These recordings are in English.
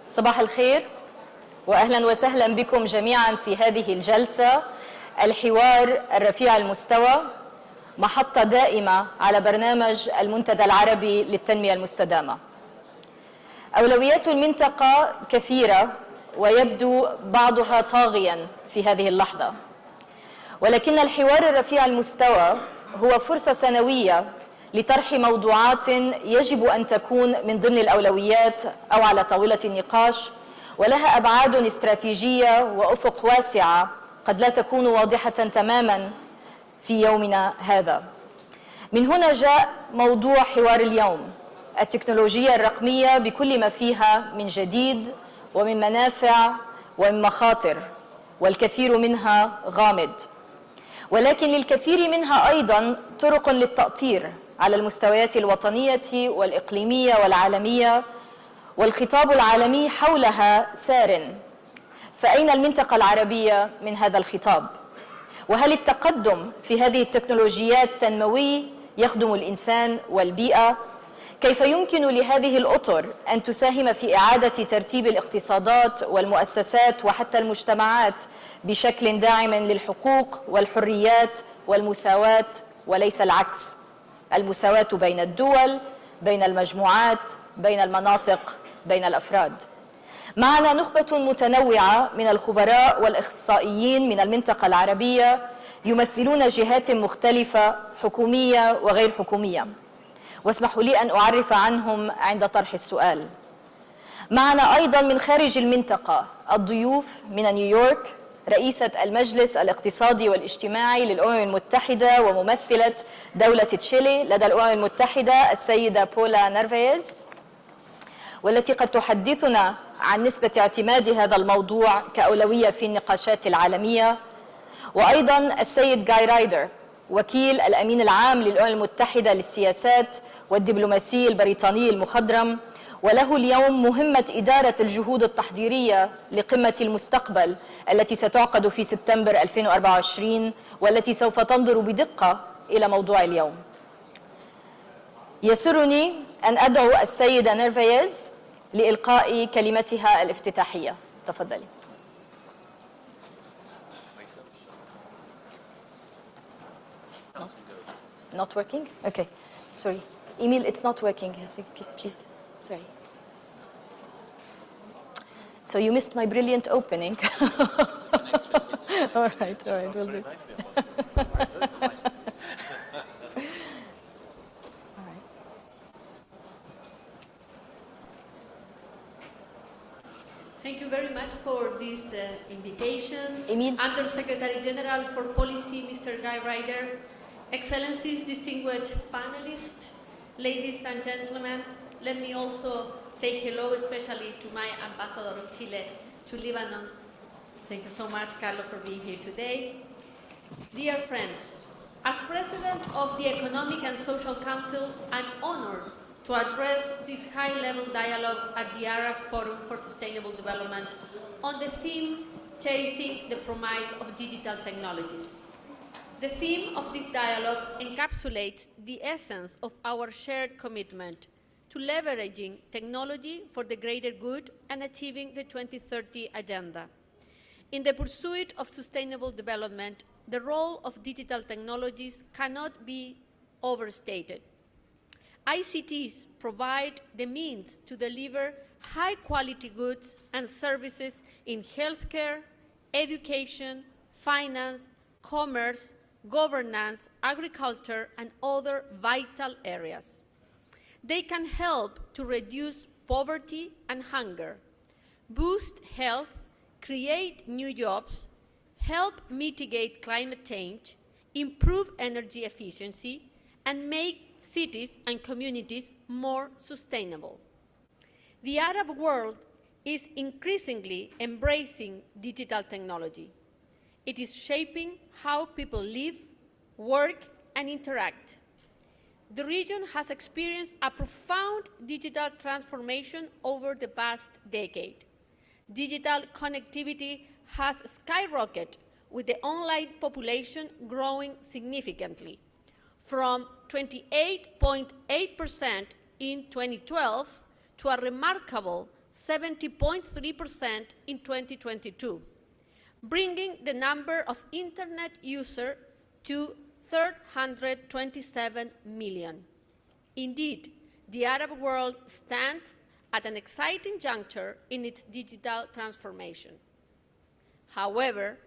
صباح الخير وأهلا وسهلا بكم جميعا في هذه الجلسة الحوار الرفيع المستوى، محطة دائمة على برنامج المنتدى العربي للتنمية المستدامة. أولويات المنطقة كثيرة ويبدو بعضها طاغيا في هذه اللحظة، ولكن الحوار الرفيع المستوى هو فرصة سنوية لطرح موضوعات يجب أن تكون من ضمن الأولويات أو على طاولة النقاش، ولها أبعاد استراتيجية وأفق واسعة قد لا تكون واضحة تماما في يومنا هذا. من هنا جاء موضوع حوار اليوم: التكنولوجيا الرقمية بكل ما فيها من جديد ومن منافع ومن مخاطر، والكثير منها غامض، ولكن للكثير منها أيضا طرق للتأطير على المستويات الوطنية والإقليمية والعالمية، والخطاب العالمي حولها سار. فأين المنطقة العربية من هذا الخطاب؟ وهل التقدم في هذه التكنولوجيات تنموي يخدم الإنسان والبيئة؟ كيف يمكن لهذه الأطر أن تساهم في إعادة ترتيب الاقتصادات والمؤسسات وحتى المجتمعات بشكل داعم للحقوق والحريات والمساواة، وليس العكس؟ المساواة بين الدول، بين المجموعات، بين المناطق، بين الأفراد. معنا نخبة متنوعة من الخبراء والإخصائيين من المنطقة العربية يمثلون جهات مختلفة حكومية وغير حكومية، واسمحوا لي أن أعرف عنهم عند طرح السؤال. معنا أيضا من خارج المنطقة الضيوف من نيويورك: رئيسة المجلس الاقتصادي والاجتماعي للأمم المتحدة وممثلة دولة تشيلي لدى الأمم المتحدة السيدة بولا نارفيز، والتي قد تحدثنا عن نسبة اعتماد هذا الموضوع كأولوية في النقاشات العالمية. وأيضا السيد جاي رايدر، وكيل الأمين العام للأمم المتحدة للسياسات والدبلوماسي البريطاني المخضرم، وله اليوم مهمة إدارة الجهود التحضيرية لقمة المستقبل التي ستعقد في سبتمبر 2024، والتي سوف تنظر بدقة إلى موضوع اليوم. يسرني أن أدعو السيدة نارفيز لإلقاء كلمتها الافتتاحية. تفضلي. Not working? Okay. Sorry. Emil, it's not working. Please. Sorry. So you missed my brilliant opening. All right, we'll do. Thank you very much for this invitation. Emil. Undersecretary General for Policy, Mr. Guy Ryder, Excellencies, distinguished panelists, ladies and gentlemen, let me also say hello especially to my ambassador of Chile to Lebanon. Thank you so much, Carlo, for being here today. Dear friends, as President of the Economic and Social Council, I'm honored to address this high-level dialogue at the Arab Forum for Sustainable Development on the theme Chasing the Promise of Digital Technologies. The theme of this dialogue encapsulates the essence of our shared commitment to leveraging technology for the greater good and achieving the 2030 Agenda. In the pursuit of sustainable development, the role of digital technologies cannot be overstated. ICTs provide the means to deliver high-quality goods and services in healthcare, education, finance, commerce, governance, agriculture, and other vital areas. They can help to reduce poverty and hunger, boost health, create new jobs, help mitigate climate change, improve energy efficiency, and make cities and communities more sustainable. The Arab world is increasingly embracing digital technology. It is shaping how people live, work, and interact. The region has experienced a profound digital transformation over the past decade. Digital connectivity has skyrocketed, with the online population growing significantly, from 28.8% in 2012 to a remarkable 70.3% in 2022, bringing the number of internet users to 327 million. Indeed, the Arab world stands at an exciting juncture in its digital transformation. However,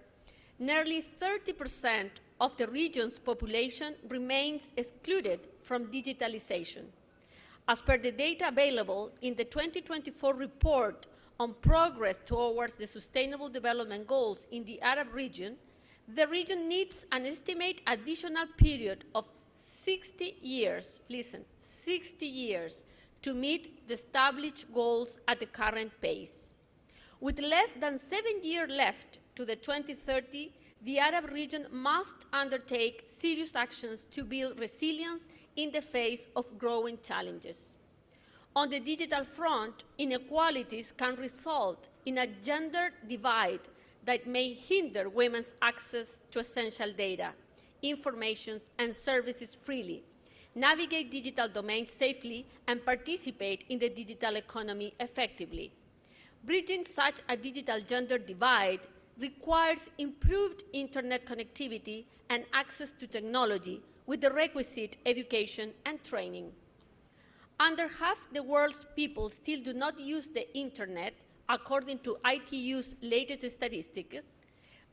nearly 30% of the region's population remains excluded from digitalization. As per the data available in the 2024 report on progress towards the Sustainable Development Goals in the Arab region, the region needs an estimated additional period of 60 years, listen, 60 years, to meet the established goals at the current pace. With less than 7 years left to the 2030, the Arab region must undertake serious actions to build resilience in the face of growing challenges. On the digital front, inequalities can result in a gender divide that may hinder women's access to essential data, information, and services freely, navigate digital domains safely, and participate in the digital economy effectively. Bridging such a digital gender divide requires improved internet connectivity and access to technology with the requisite education and training. Under half the world's people still do not use the internet, according to ITU's latest statistics.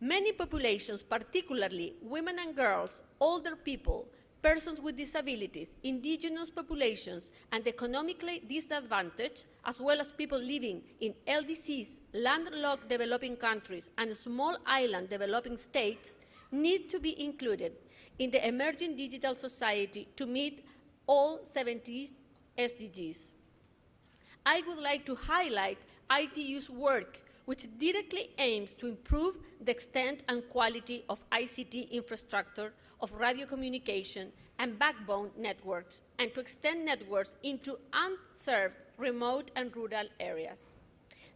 Many populations, particularly women and girls, older people, persons with disabilities, indigenous populations, and economically disadvantaged, as well as people living in LDCs, landlocked developing countries, and small island developing states, need to be included in the emerging digital society to meet all 70 SDGs. I would like to highlight ITU's work, which directly aims to improve the extent and quality of ICT infrastructure, of radio communication, and backbone networks, and to extend networks into unserved, remote, and rural areas.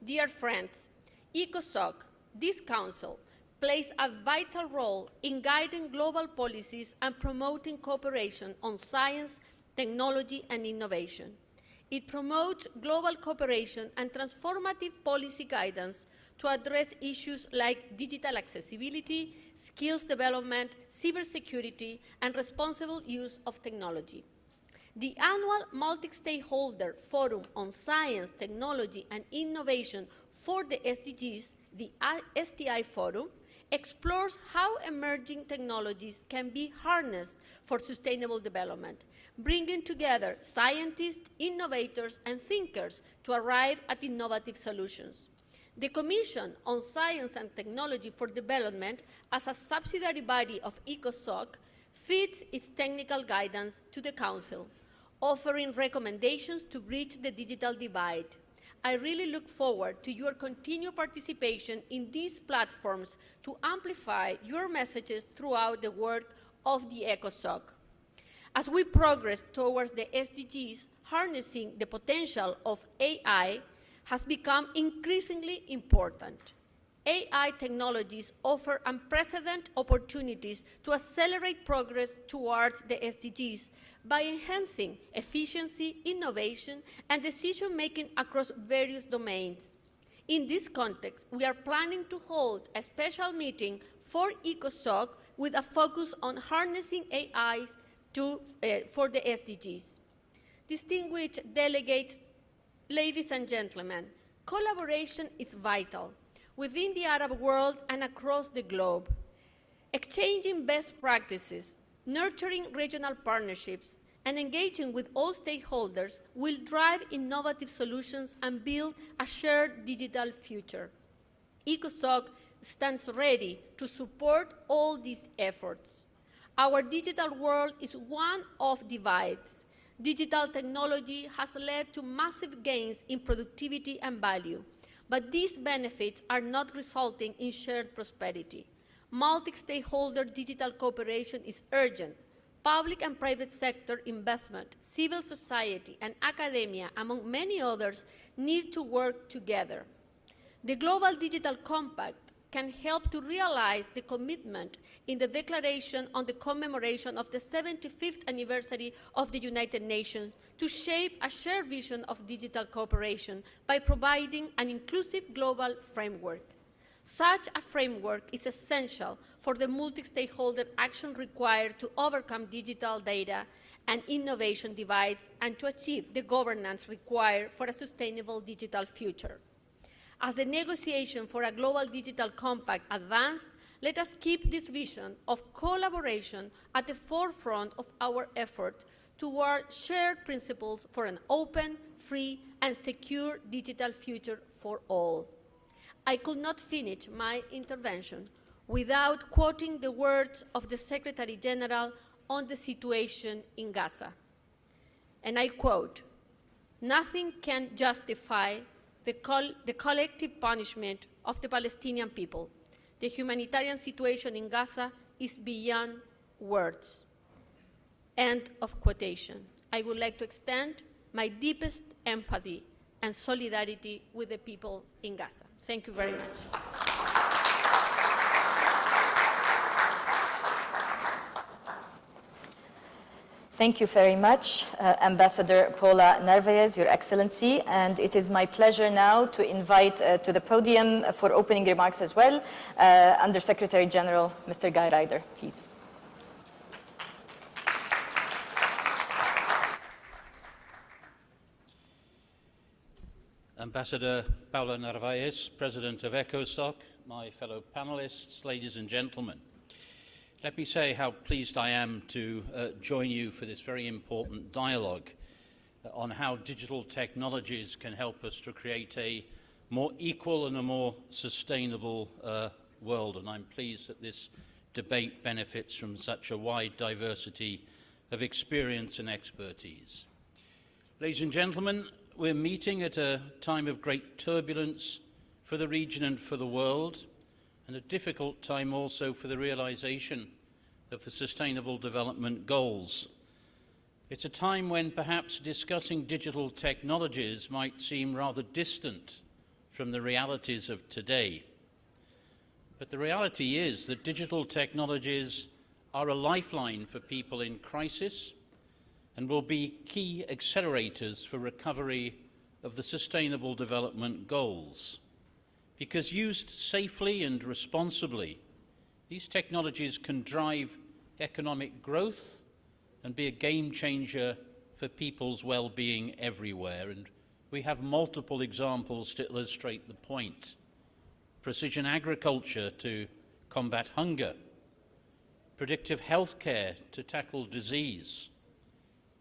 Dear friends, ECOSOC, this council, plays a vital role in guiding global policies and promoting cooperation on science, technology, and innovation. It promotes global cooperation and transformative policy guidance to address issues like digital accessibility, skills development, cybersecurity, and responsible use of technology. The annual Multi-Stakeholder Forum on Science, Technology, and Innovation for the SDGs, the STI Forum, explores how emerging technologies can be harnessed for sustainable development, bringing together scientists, innovators, and thinkers to arrive at innovative solutions. The Commission on Science and Technology for Development, as a subsidiary body of ECOSOC, feeds its technical guidance to the Council, offering recommendations to bridge the digital divide. I really look forward to your continued participation in these platforms to amplify your messages throughout the work of the ECOSOC. As we progress towards the SDGs, harnessing the potential of AI has become increasingly important. AI technologies offer unprecedented opportunities to accelerate progress towards the SDGs by enhancing efficiency, innovation, and decision-making across various domains. In this context, we are planning to hold a special meeting for ECOSOC with a focus on harnessing AI for the SDGs. Distinguished delegates, ladies and gentlemen, collaboration is vital within the Arab world and across the globe. Exchanging best practices, nurturing regional partnerships, and engaging with all stakeholders will drive innovative solutions and build a shared digital future. ECOSOC stands ready to support all these efforts. Our digital world is one of divides. Digital technology has led to massive gains in productivity and value, but these benefits are not resulting in shared prosperity. Multi-stakeholder digital cooperation is urgent. Public and private sector investment, civil society, and academia, among many others, need to work together. The Global Digital Compact can help to realize the commitment in the Declaration on the commemoration of the 75th anniversary of the United Nations to shape a shared vision of digital cooperation by providing an inclusive global framework. Such a framework is essential for the multi-stakeholder action required to overcome digital data and innovation divides and to achieve the governance required for a sustainable digital future. As the negotiation for a global digital compact advances, let us keep this vision of collaboration at the forefront of our effort toward shared principles for an open, free, and secure digital future for all. I could not finish my intervention without quoting the words of the Secretary General on the situation in Gaza. And I quote, "Nothing can justify the collective punishment of the Palestinian people. The humanitarian situation in Gaza is beyond words." End of quotation. I would like to extend my deepest empathy and solidarity with the people in Gaza. Thank you very much. Thank you very much, Ambassador Paula Narvaez, Your Excellency. And it is my pleasure now to invite to the podium for opening remarks as well, Undersecretary General, Mr. Guy Ryder, please. Ambassador Paula Narvaez, President of ECOSOC, my fellow panelists, ladies and gentlemen. Let me say how pleased I am to join you for this very important dialogue on how digital technologies can help us to create a more equal and a more sustainable world. And I'm pleased that this debate benefits from such a wide diversity of experience and expertise. Ladies and gentlemen, we're meeting at a time of great turbulence for the region and for the world, and a difficult time also for the realization of the Sustainable Development Goals. It's a time when perhaps discussing digital technologies might seem rather distant from the realities of today. But the reality is that digital technologies are a lifeline for people in crisis and will be key accelerators for recovery of the Sustainable Development Goals. Because used safely and responsibly, these technologies can drive economic growth and be a game changer for people's well-being everywhere. And we have multiple examples to illustrate the point. Precision agriculture to combat hunger, predictive healthcare to tackle disease,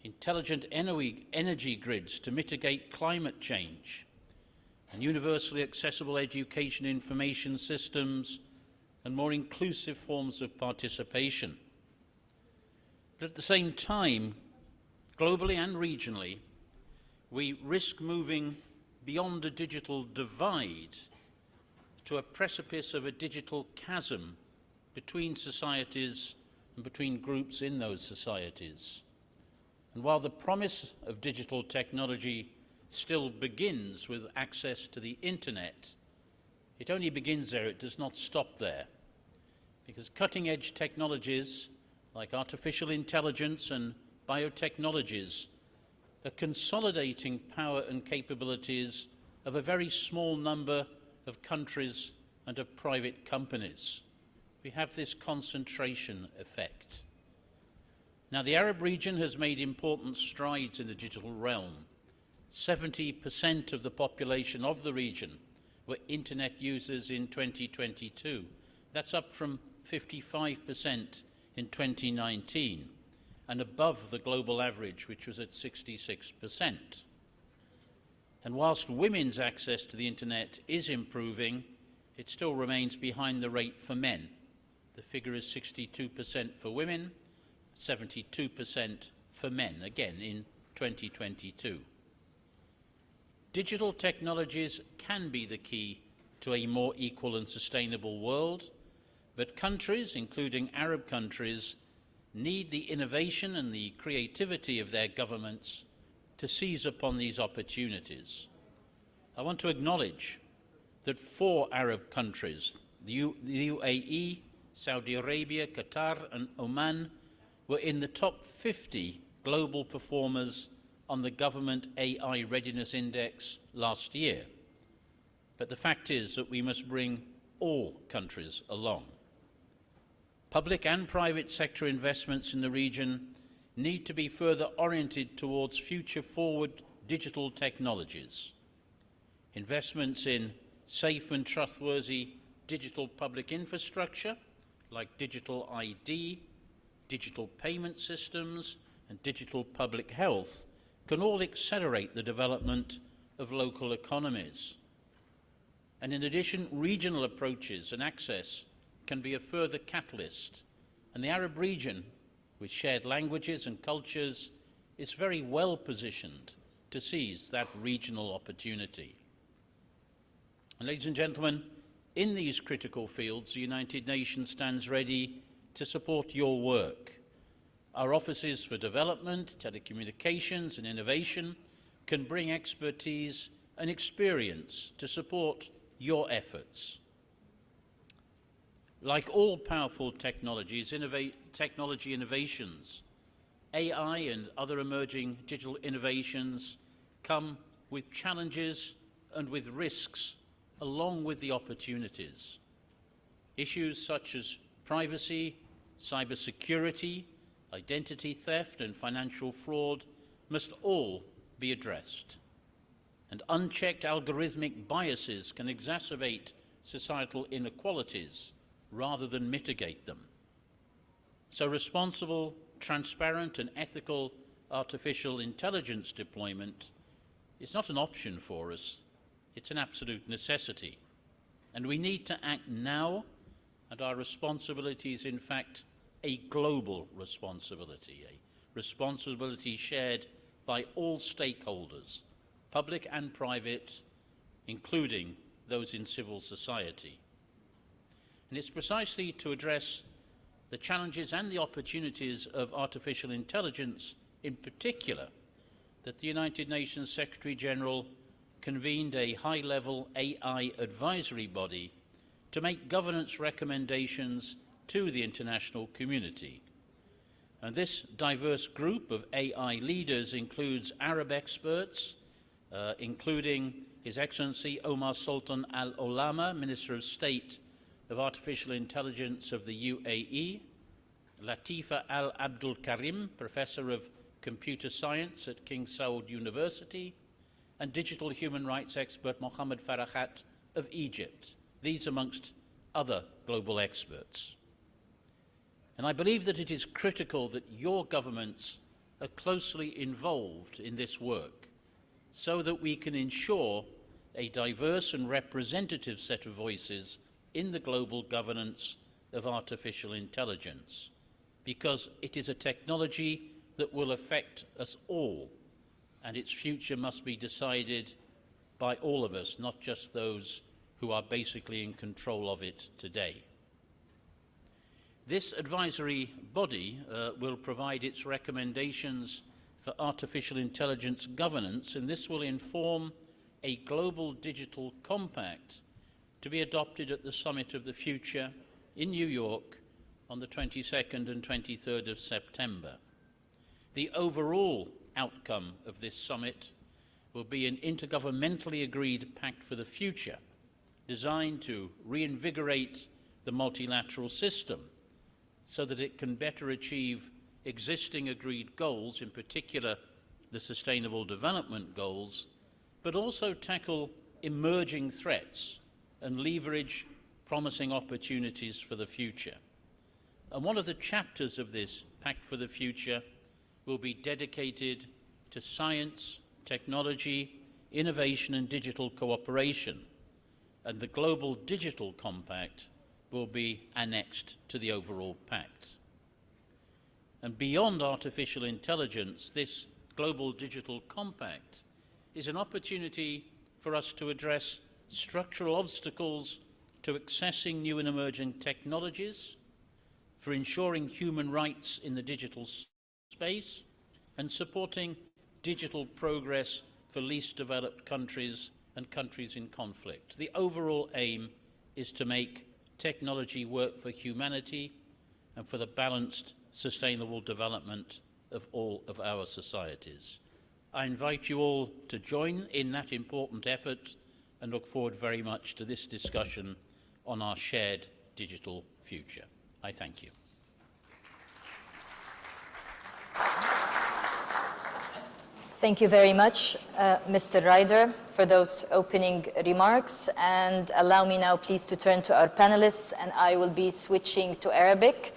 intelligent energy grids to mitigate climate change, and universally accessible education information systems and more inclusive forms of participation. But at the same time, globally and regionally, we risk moving beyond a digital divide to a precipice of a digital chasm between societies and between groups in those societies. And while the promise of digital technology still begins with access to the internet, it only begins there, it does not stop there. Because cutting-edge technologies like artificial intelligence and biotechnologies are consolidating power and capabilities of a very small number of countries and of private companies. We have this concentration effect. Now, the Arab region has made important strides in the digital realm. 70% of the population of the region were internet users in 2022. That's up from 55% in 2019 and above the global average, which was at 66%. And whilst women's access to the internet is improving, it still remains behind the rate for men. The figure is 62% for women, 72% for men, again in 2022. Digital technologies can be the key to a more equal and sustainable world, but countries, including Arab countries, need the innovation and the creativity of their governments to seize upon these opportunities. I want to acknowledge that 4 Arab countries, the UAE, Saudi Arabia, Qatar, and Oman were in the top 50 global performers on the Government AI Readiness Index last year. But the fact is that we must bring all countries along. Public and private sector investments in the region need to be further oriented towards future-forward digital technologies. Investments in safe and trustworthy digital public infrastructure, like digital ID, digital payment systems, and digital public health, can all accelerate the development of local economies. And in addition, regional approaches and access can be a further catalyst. And the Arab region, with shared languages and cultures, is very well positioned to seize that regional opportunity. And ladies and gentlemen, in these critical fields, the United Nations stands ready to support your work. Our offices for development, telecommunications, and innovation can bring expertise and experience to support your efforts. Like all powerful technologies, technology innovations, AI and other emerging digital innovations come with challenges and with risks, along with the opportunities. Issues such as privacy, cybersecurity, identity theft, and financial fraud must all be addressed. And unchecked algorithmic biases can exacerbate societal inequalities rather than mitigate them. So responsible, transparent, and ethical artificial intelligence deployment is not an option for us, it's an absolute necessity. And we need to act now, and our responsibility is in fact a global responsibility, a responsibility shared by all stakeholders, public and private, including those in civil society. And it's precisely to address the challenges and the opportunities of artificial intelligence in particular that the United Nations Secretary General convened a high-level AI advisory body to make governance recommendations to the international community. And this diverse group of AI leaders includes Arab experts, including His Excellency Omar Sultan Al Olama, Minister of State of Artificial Intelligence of the UAE, Latifa Al Abdul Karim, Professor of Computer Science at King Saud University, and digital human rights expert Mohammed Farahat of Egypt, these amongst other global experts. And I believe that it is critical that your governments are closely involved in this work so that we can ensure a diverse and representative set of voices in the global governance of artificial intelligence, because it is a technology that will affect us all, and its future must be decided by all of us, not just those who are basically in control of it today. This advisory body will provide its recommendations for artificial intelligence governance, and this will inform a global digital compact to be adopted at the Summit of the Future in New York on the 22nd and 23rd of September. The overall outcome of this summit will be an intergovernmentally agreed pact for the future, designed to reinvigorate the multilateral system so that it can better achieve existing agreed goals, in particular the Sustainable Development Goals, but also tackle emerging threats and leverage promising opportunities for the future. And one of the chapters of this Pact for the Future will be dedicated to science, technology, innovation and digital cooperation, and the Global Digital Compact will be annexed to the overall pact. And beyond artificial intelligence, this Global Digital Compact is an opportunity for us to address structural obstacles to accessing new and emerging technologies, for ensuring human rights in the digital space, and supporting digital progress for least developed countries and countries in conflict. The overall aim is to make technology work for humanity and for the balanced, sustainable development of all of our societies. I invite you all to join in that important effort and look forward very much to this discussion on our shared digital future. I thank you. Thank you very much, Mr. Ryder, for those opening remarks. And allow me now, please, to turn to our panelists, and I will be switching to Arabic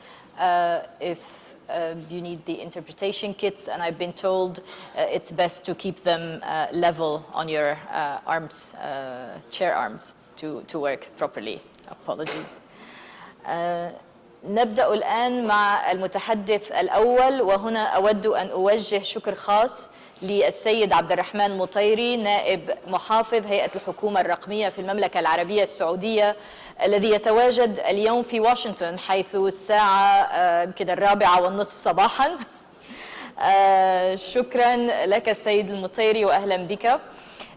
if you need the interpretation kits, and I've been told it's best to keep them level on your arms, chair arms, to work properly. Apologies. نبدأ الآن مع المتحدث الأول، وهنا أود أن أوجه شكر خاص للسيد عبد الرحمن مطيري، نائب محافظ هيئة الحكومة الرقمية في المملكة العربية السعودية، الذي يتواجد اليوم في واشنطن حيث الساعة يمكن 4:30 صباحا. شكرا لك السيد المطيري وأهلا بك.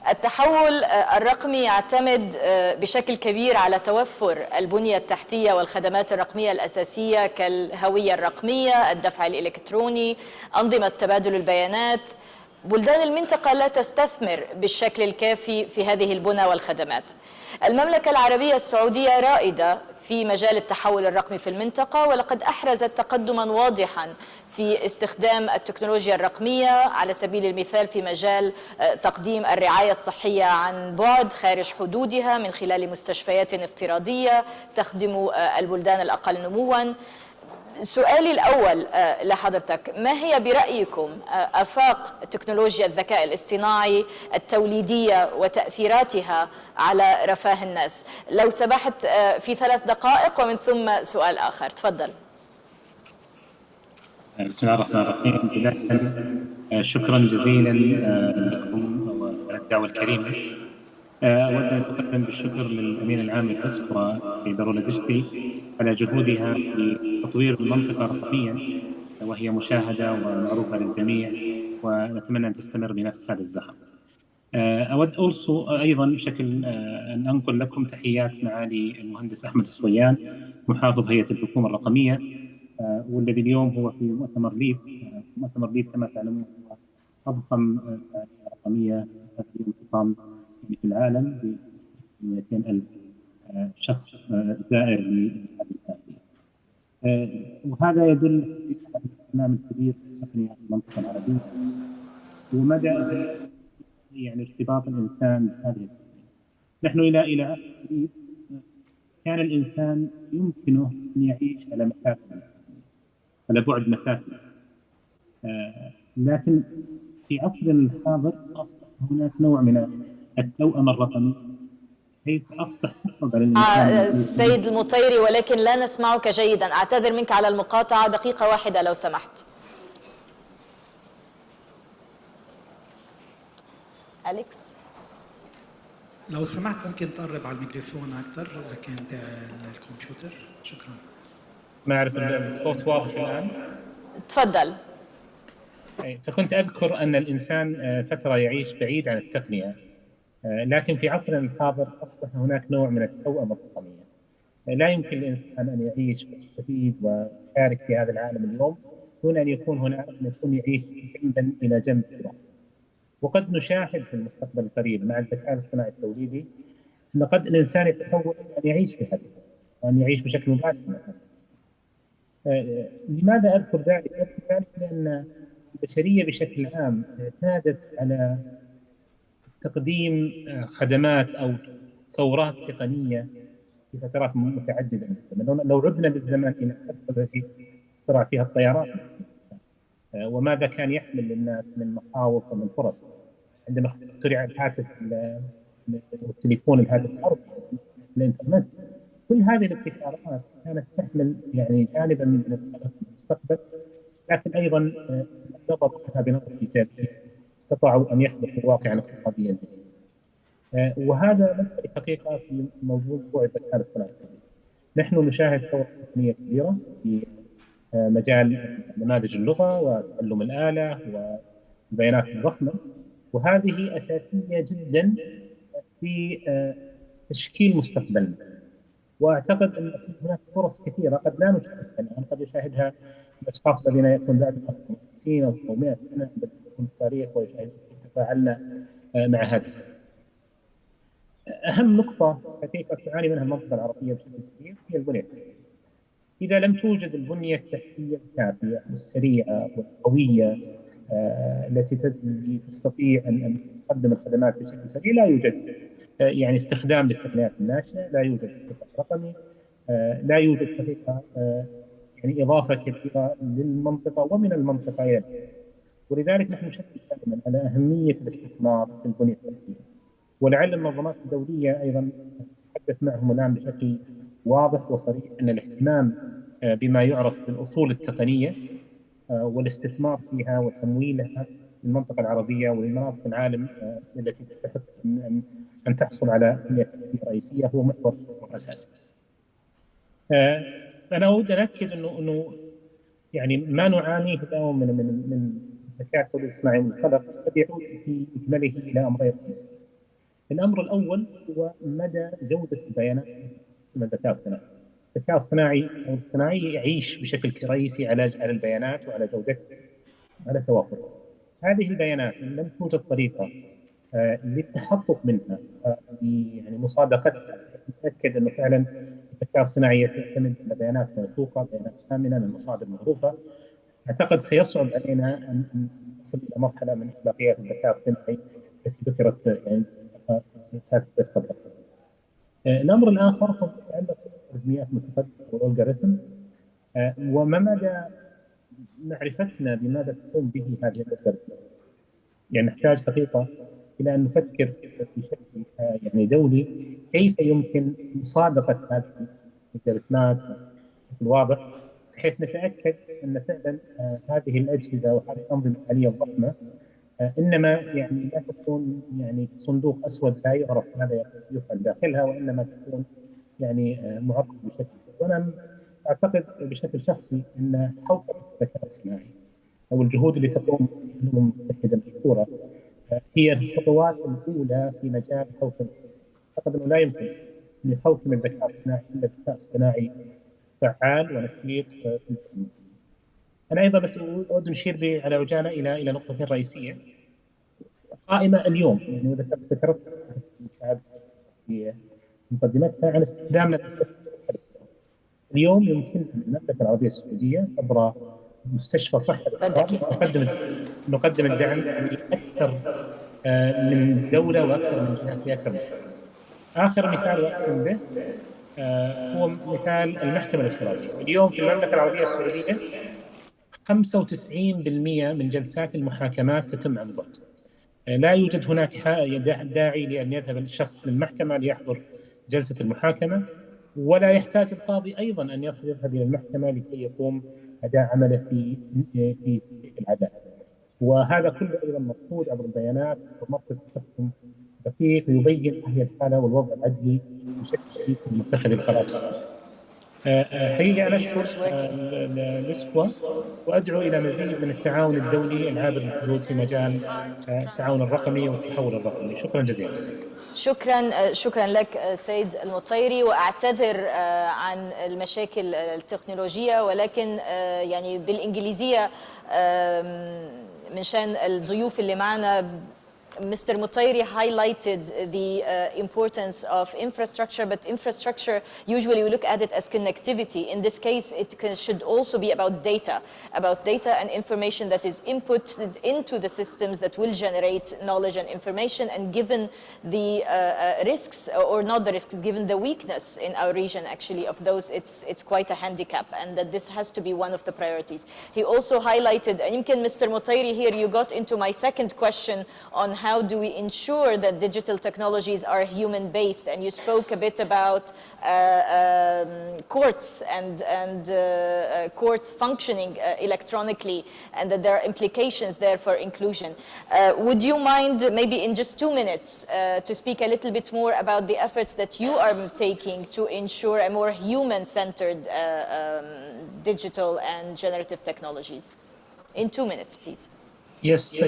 التحول الرقمي يعتمد بشكل كبير على توفر البنية التحتية والخدمات الرقمية الأساسية كالهوية الرقمية، الدفع الإلكتروني، أنظمة تبادل البيانات. بلدان المنطقة لا تستثمر بالشكل الكافي في هذه البنى والخدمات. المملكة العربية السعودية رائدة في مجال التحول الرقمي في المنطقة، ولقد أحرزت تقدما واضحا في استخدام التكنولوجيا الرقمية، على سبيل المثال في مجال تقديم الرعاية الصحية عن بعد خارج حدودها من خلال مستشفيات افتراضية تخدم البلدان الأقل نموا. سؤالي الأول لحضرتك، ما هي برأيكم آفاق تكنولوجيا الذكاء الاصطناعي التوليدية وتأثيراتها على رفاه الناس؟ لو سمحت في 3 دقائق ومن ثم سؤال آخر، تفضل. بسم الله الرحمن الرحيم. بداية شكرا جزيلا لكم على الدعوة الكريمة. أود أن أتقدم بالشكر للأمين العام للأسرة في دولة دجتي على جهودها في تطوير المنطقة رقميا، وهي مشاهدة ومعروفة للجميع، ونتمنى أن تستمر بنفس هذا الزخم. أود أيضا بشكل أن أنقل لكم تحيات معالي المهندس أحمد الصويان، محافظ هيئة الحكومة الرقمية، والذي اليوم هو في مؤتمر ليف. مؤتمر ليف كما تعلمون هو أضخم رقمية في انتظام في العالم، ب 200,000 شخص زائر لهذه الفعالية. وهذا يدل على الاهتمام الكبير بتقنية المنطقة العربية ومدى يعني ارتباط الإنسان بهذه التقنية. نحن إلى آخر قريب كان الإنسان يمكنه أن يعيش على مسافة، على بعد مسافة، لكن في عصرنا الحاضر أصبح هناك نوع من التوأمة الرقمية، حيث أصبح أصعب على الإنسان. السيد المطيري، ولكن لا نسمعك جيدا، أعتذر منك على المقاطعة، دقيقة واحدة لو سمحت. أليكس لو سمحت ممكن تقرب على الميكروفون أكثر إذا كان الكمبيوتر. شكرا. ما أعرف الصوت واضح الآن؟ تفضل. فكنت أذكر أن الإنسان فترة يعيش بعيد عن التقنية، لكن في عصرنا الحاضر أصبح هناك نوع من التوأمة الرقمية. لا يمكن للإنسان أن يعيش ويستفيد ويشارك في هذا العالم اليوم دون أن يكون يعيش جنبا إلى جنب. وقد نشاهد في المستقبل القريب مع الذكاء الاصطناعي التوليدي أن قد الإنسان يتحول أن يعيش في هذا، وأن يعيش بشكل مباشر. لماذا أذكر ذلك؟ أذكر ذلك لأن البشرية بشكل عام اعتادت على تقديم خدمات أو ثورات تقنية في فترات متعددة. لو عدنا بالزمن إلى الفترة التي اخترع فيها الطيران، وماذا كان يحمل للناس من مخاوف ومن فرص. عندما اخترع الهاتف والتليفون، الهاتف الأرضي، الإنترنت، كل هذه الابتكارات كانت تحمل يعني جانبا من المستقبل، لكن أيضا نظرتها بنظرة إيجابية، استطاعوا أن يحدثوا واقعا اقتصاديا. وهذا مثل الحقيقة في موضوع الذكاء الاصطناعي. نحن نشاهد ثورة تقنية كبيرة في مجال نماذج اللغة وتعلم الآلة والبيانات الضخمة، وهذه أساسية جدا في تشكيل مستقبلنا. واعتقد ان هناك فرص كثيره قد لا نشاهدها الان، قد يشاهدها الاشخاص الذين يكون بعد 50 او 100 سنه من التاريخ ويشاهدون كيف تفاعلنا مع هذه. اهم نقطه حقيقه تعاني منها المنطقه العربيه بشكل كبير هي البنيه التحتيه. اذا لم توجد البنيه التحتيه الكافيه والسريعه والقويه التي تستطيع ان تقدم الخدمات بشكل سريع، لا يوجد يعني استخدام للتقنيات الناشئه، لا يوجد اقتصاد رقمي، لا يوجد حقيقه يعني اضافه كبيره للمنطقه ومن المنطقه الى البلاد. ولذلك نحن نشدد دائما على اهميه الاستثمار في البنيه التحتيه. ولعل المنظمات الدوليه ايضا تتحدث معهم الان بشكل واضح وصريح ان الاهتمام بما يعرف بالاصول التقنيه والاستثمار فيها وتمويلها في المنطقه العربيه ولمناطق العالم التي تستحق ان تحصل على بنيه تحتيه رئيسيه هو محور اساسي. انا اود ان اكد انه يعني ما نعانيه اليوم من الذكاء الاصطناعي المنخلق قد يعود في اجماله الى امرين رئيسيين. الامر الاول هو مدى جوده البيانات من الذكاء الصناعي. الذكاء الصناعي او الاصطناعي يعيش بشكل رئيسي على البيانات وعلى جودتها وعلى توافرها. هذه البيانات ان لم توجد طريقه للتحقق منها يعني مصادقتها، نتاكد انه فعلا الذكاء الصناعي يعتمد على بيانات موثوقه، بيانات امنه من مصادر معروفه. اعتقد سيصعب علينا ان نصل الى مرحله من اخلاقيات الذكاء الصناعي التي ذكرت يعني ساتذه قبل. الامر الاخر هو يتعلق بالخوارزميات المتقدمه والالغوريثمز وما مدى معرفتنا بماذا تقوم به هذه الالغوريثمز. يعني نحتاج حقيقه الى ان نفكر بشكل يعني دولي كيف يمكن مصادقه هذه الالغوريثمات بشكل واضح، بحيث نتاكد ان فعلا هذه الاجهزه وهذه الانظمه الاليه الضخمه انما يعني لا تكون يعني صندوق اسود لا يعرف ماذا يفعل داخلها، وانما تكون يعني معقد بشكل. وانا اعتقد بشكل شخصي ان حوكمه الذكاء الصناعي او الجهود اللي تقوم في الامم المتحده المشكوره هي الخطوات الاولى في مجال حوكمه. اعتقد انه لا يمكن ان يحوكم الذكاء الصناعي الا ذكاء صناعي فعال ونشيط. انا ايضا بس اود اشير على عجاله الى نقطتين رئيسيه قائمه اليوم، يعني ذكرت مساعد في مقدمتها عن استخدامنا اليوم. يمكن المملكه العربيه السعوديه عبر مستشفى صحه نقدم الدعم لاكثر من دوله واكثر من جهه في اكثر من اخر مثال واختم به هو مثال المحكمه الافتراضيه. اليوم في المملكه العربيه السعوديه 95% من جلسات المحاكمات تتم عن بعد. لا يوجد هناك داعي لأن يذهب الشخص للمحكمة ليحضر جلسة المحاكمة، ولا يحتاج القاضي أيضا أن يذهب إلى المحكمة لكي يقوم أداء عمله في العدالة. وهذا كله أيضا مقصود عبر البيانات ومركز تحكم دقيق يبين ما هي الحالة والوضع العدلي بشكل دقيق لمتخذ القرار. حقيقة أنا أشكر الإسكوا وأدعو إلى مزيد من التعاون الدولي العابر للحدود في مجال التعاون الرقمي والتحول الرقمي. شكرا جزيلا. شكرا لك سيد المطيري، واعتذر عن المشاكل التكنولوجية، ولكن يعني بالإنجليزية من شان الضيوف اللي معنا. Mr. Mutayri highlighted the importance of infrastructure, but infrastructure, usually we look at it as connectivity. In this case, it should also be about data and information that is inputted into the systems that will generate knowledge and information. And given the risks, or not the risks, given the weakness in our region actually of those, it's quite a handicap, and that this has to be one of the priorities. He also highlighted, and yumkin Mr. Mutayri, here you got into my second question on how do we ensure that digital technologies are human-based, and you spoke a bit about courts and courts functioning electronically, and that there are implications there for inclusion. Would you mind maybe in just 2 minutes to speak a little bit more about the efforts that you are taking to ensure a more human-centered digital and generative technologies? In 2 minutes, please. Yes,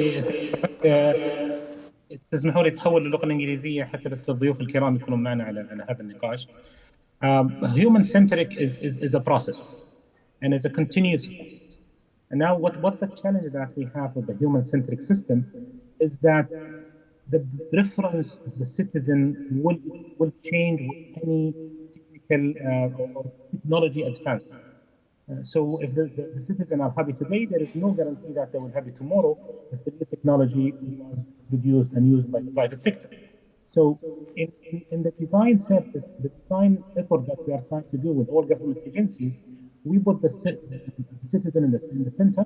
تسمحوا لي تحول للغة الإنجليزية حتى بس للضيوف الكرام يكونوا معنا على هذا النقاش. Human-centric is a process, and it's a continuous process. And now what the challenge that we have with the human-centric system is that the preference of the citizen will change with any technical or technology advance. So if the citizens are happy today, there is no guarantee that they will be happy tomorrow if the new technology was produced and used by the private sector. So in the design service, the design effort that we are trying to do with all government agencies, we put the citizen in the center,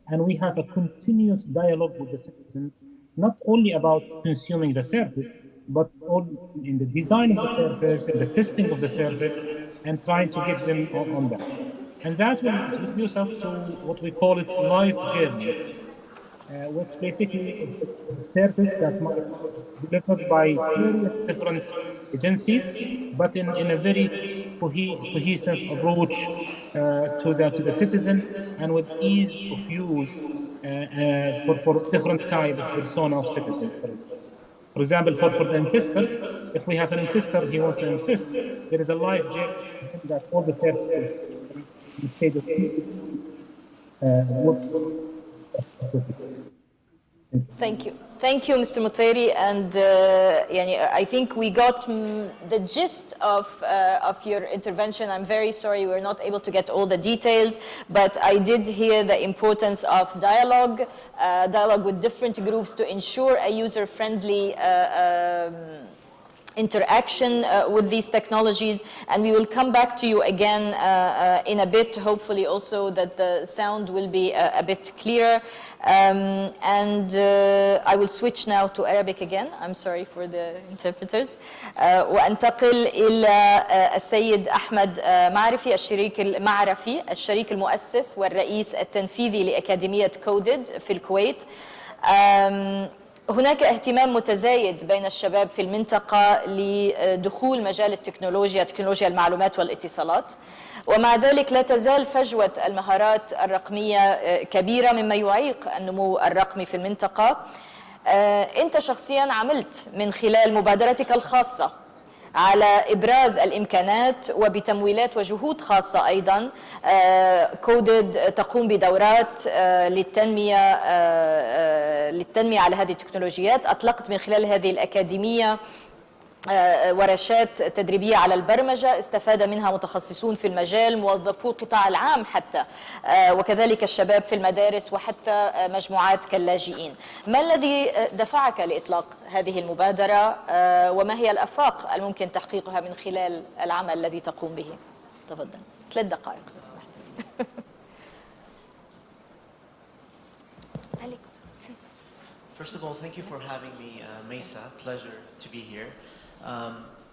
and we have a continuous dialogue with the citizens, not only about consuming the service, but also in the design of the service, in the testing of the service, and trying to get them on that. And that will introduce us to what we call it life journey, which basically is a service that might be delivered by various different agencies, but in a very cohesive approach to the citizen, and with ease of use for different type of persona of citizens. For example, for the investors, if we have an investor, he wants to invest, there is a life journey that all the services in the state of works. Thank you. Thank you, Mr. Mutairi. And I think we got the gist of your intervention. I'm very sorry we're not able to get all the details, but I did hear the importance of dialogue with different groups to ensure a user-friendly interaction with these technologies, and we will come back to you again in a bit, hopefully also that the sound will be a bit clearer. I will switch now to Arabic again. I'm sorry for the interpreters. وأنتقل إلى السيد أحمد معرفي، الشريك المؤسس والرئيس التنفيذي لأكاديمية كودد في الكويت. هناك اهتمام متزايد بين الشباب في المنطقة لدخول مجال التكنولوجيا، تكنولوجيا المعلومات والاتصالات، ومع ذلك لا تزال فجوة المهارات الرقمية كبيرة مما يعيق النمو الرقمي في المنطقة. أنت شخصياً عملت من خلال مبادرتك الخاصة على إبراز الإمكانات وبتمويلات وجهود خاصة أيضاً. كودد تقوم بدورات للتنمية على هذه التكنولوجيات. أطلقت من خلال هذه الأكاديمية ورشات تدريبية على البرمجة استفاد منها متخصصون في المجال، موظفو القطاع العام حتى، وكذلك الشباب في المدارس وحتى مجموعات كاللاجئين. ما الذي دفعك لإطلاق هذه المبادرة وما هي الآفاق الممكن تحقيقها من خلال العمل الذي تقوم به؟ تفضل 3 دقائق لو سمحت. Alex, please. First of all, thank you for having me, Mesa. Pleasure to be here.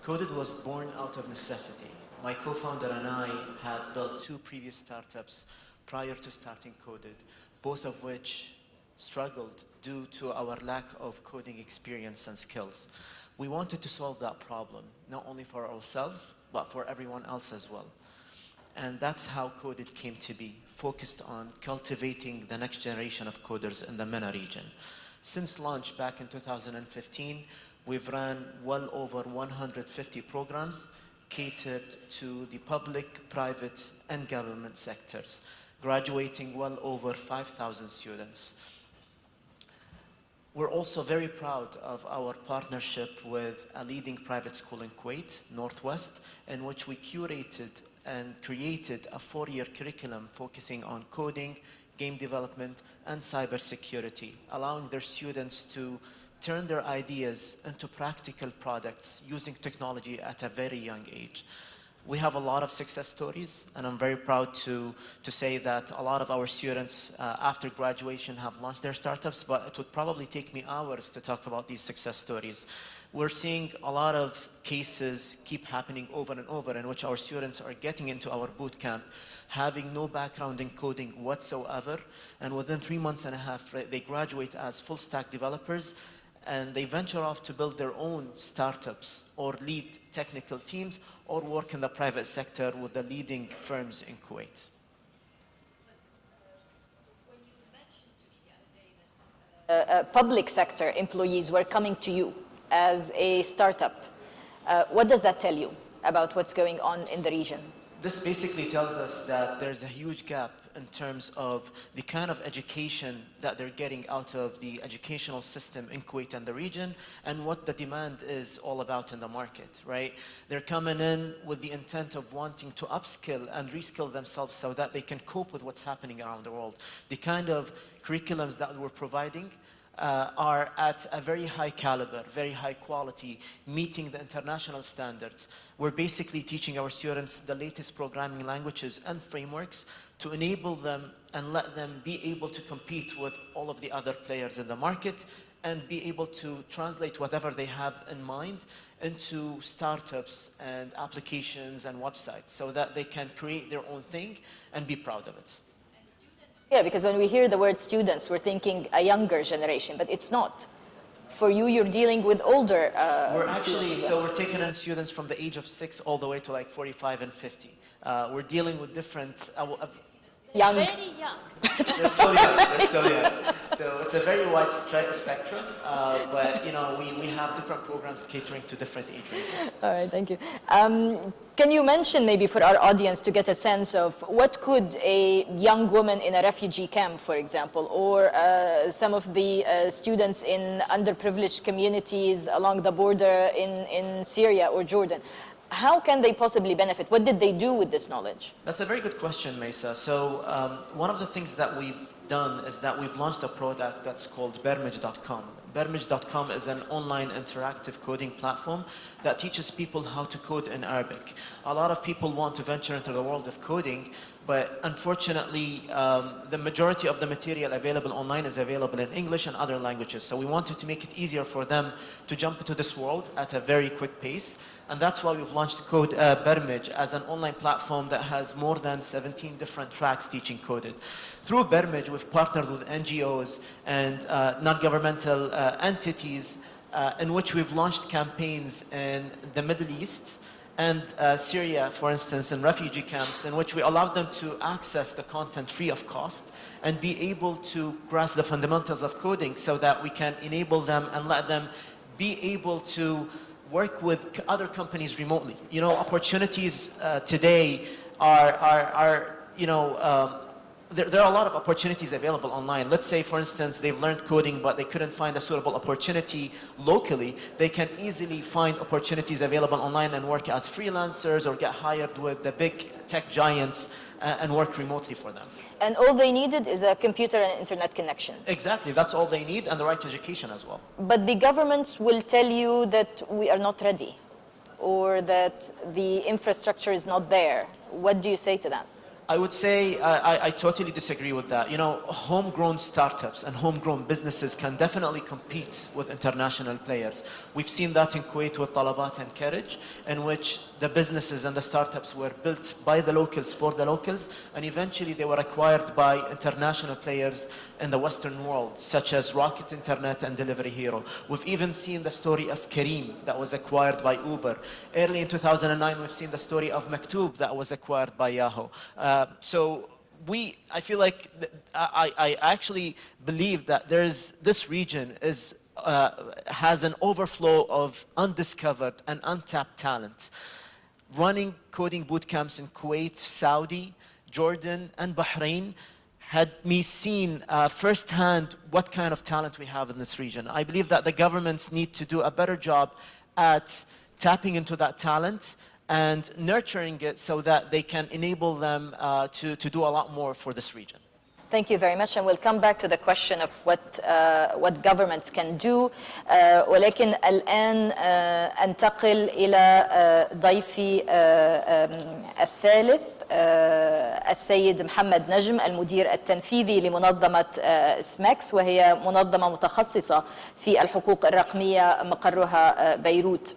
Coded was born out of necessity. My co-founder and I had built 2 previous startups prior to starting Coded, both of which struggled due to our lack of coding experience and skills. We wanted to solve that problem, not only for ourselves, but for everyone else as well. And that's how Coded came to be, focused on cultivating the next generation of coders in the MENA region. Since launch back in 2015, we've run well over 150 programs catered to the public, private, and government sectors, graduating well over 5,000 students. We're also very proud of our partnership with a leading private school in Kuwait, Northwest, in which we curated and created a 4-year curriculum focusing on coding, game development, and cybersecurity, allowing their students to turn their ideas into practical products using technology at a very young age. We have a lot of success stories, and I'm very proud to say that a lot of our students after graduation have launched their startups, but it would probably take me hours to talk about these success stories. We're seeing a lot of cases keep happening over and over in which our students are getting into our boot camp, having no background in coding whatsoever, and within 3 months and a half, they graduate as full stack developers, and they venture off to build their own startups or lead technical teams or work in the private sector with the leading firms in Kuwait. When you mentioned to me the other day that public sector employees were coming to you as a startup, what does that tell you? about what's going on in the region? This basically tells us that there's a huge gap in terms of the kind of education that they're getting out of the educational system in Kuwait and the region, and what the demand is all about in the market, right? They're coming in with the intent of wanting to upskill and reskill themselves so that they can cope with what's happening around the world. The kind of curriculums that we're providing are at a very high caliber, very high quality, meeting the international standards. We're basically teaching our students the latest programming languages and frameworks to enable them and let them be able to compete with all of the other players in the market and be able to translate whatever they have in mind into startups and applications and websites so that they can create their own thing and be proud of it. Yeah, because when we hear the word students, we're thinking a younger generation, but it's not. For you, you're dealing with older We're actually, so we're taking in students from the age of 6 all the way to like 45 and 50. We're dealing with different... young. Very young. They're still young, they're still young. So it's a very wide spectrum, but you know, we have different programs catering to different age ranges. All right, thank you. Can you mention maybe for our audience to get a sense of what could a young woman in a refugee camp, for example, or some of the students in underprivileged communities along the border in Syria or Jordan, how can they possibly benefit? What did they do with this knowledge? That's a very good question, Mesa. So one of the things that we've done is that we've launched a product that's called Bermij.com. Bermij.com is an online interactive coding platform that teaches people how to code in Arabic. A lot of people want to venture into the world of coding, but unfortunately, the majority of the material available online is available in English and other languages. So we wanted to make it easier for them to jump into this world at a very quick pace. And that's why we've launched Bermij as an online platform that has more than 17 different tracks teaching coded. Through Bermij, we've partnered with NGOs and non-governmental entities in which we've launched campaigns in the Middle East and Syria, for instance, in refugee camps, in which we allowed them to access the content free of cost and be able to grasp the fundamentals of coding so that we can enable them and let them be able to work with other companies remotely. You know, opportunities today are you know, there are a lot of opportunities available online. Let's say, for instance, they've learned coding, but they couldn't find a suitable opportunity locally. They can easily find opportunities available online and work as freelancers or get hired with the big tech giants and work remotely for them. And all they needed is a computer and internet connection. Exactly, that's all they need, and the right education as well. But the governments will tell you that we are not ready, or that the infrastructure is not there. What do you say to that? I would say I totally disagree with that. You know, homegrown startups and homegrown businesses can definitely compete with international players. We've seen that in Kuwait with Talabat and Carriage, in which the businesses and the startups were built by the locals for the locals, and eventually they were acquired by international players in the Western world, such as Rocket Internet and Delivery Hero. We've even seen the story of Kareem that was acquired by Uber. Early in 2009, we've seen the story of Maktoob that was acquired by Yahoo. So I feel like I actually believe that this region has an overflow of undiscovered and untapped talent. Running coding boot camps in Kuwait, Saudi, Jordan, and Bahrain had me seen firsthand what kind of talent we have in this region. I believe that the governments need to do a better job at tapping into that talent and nurturing it so that they can enable them to do a lot more for this region. Thank you very much, and we'll come back to the question of what governments can do. ولكن الآن أنتقل إلى ضيفي الثالث السيد محمد نجم، المدير التنفيذي لمنظمة سماكس، وهي منظمة متخصصة في الحقوق الرقمية مقرها بيروت.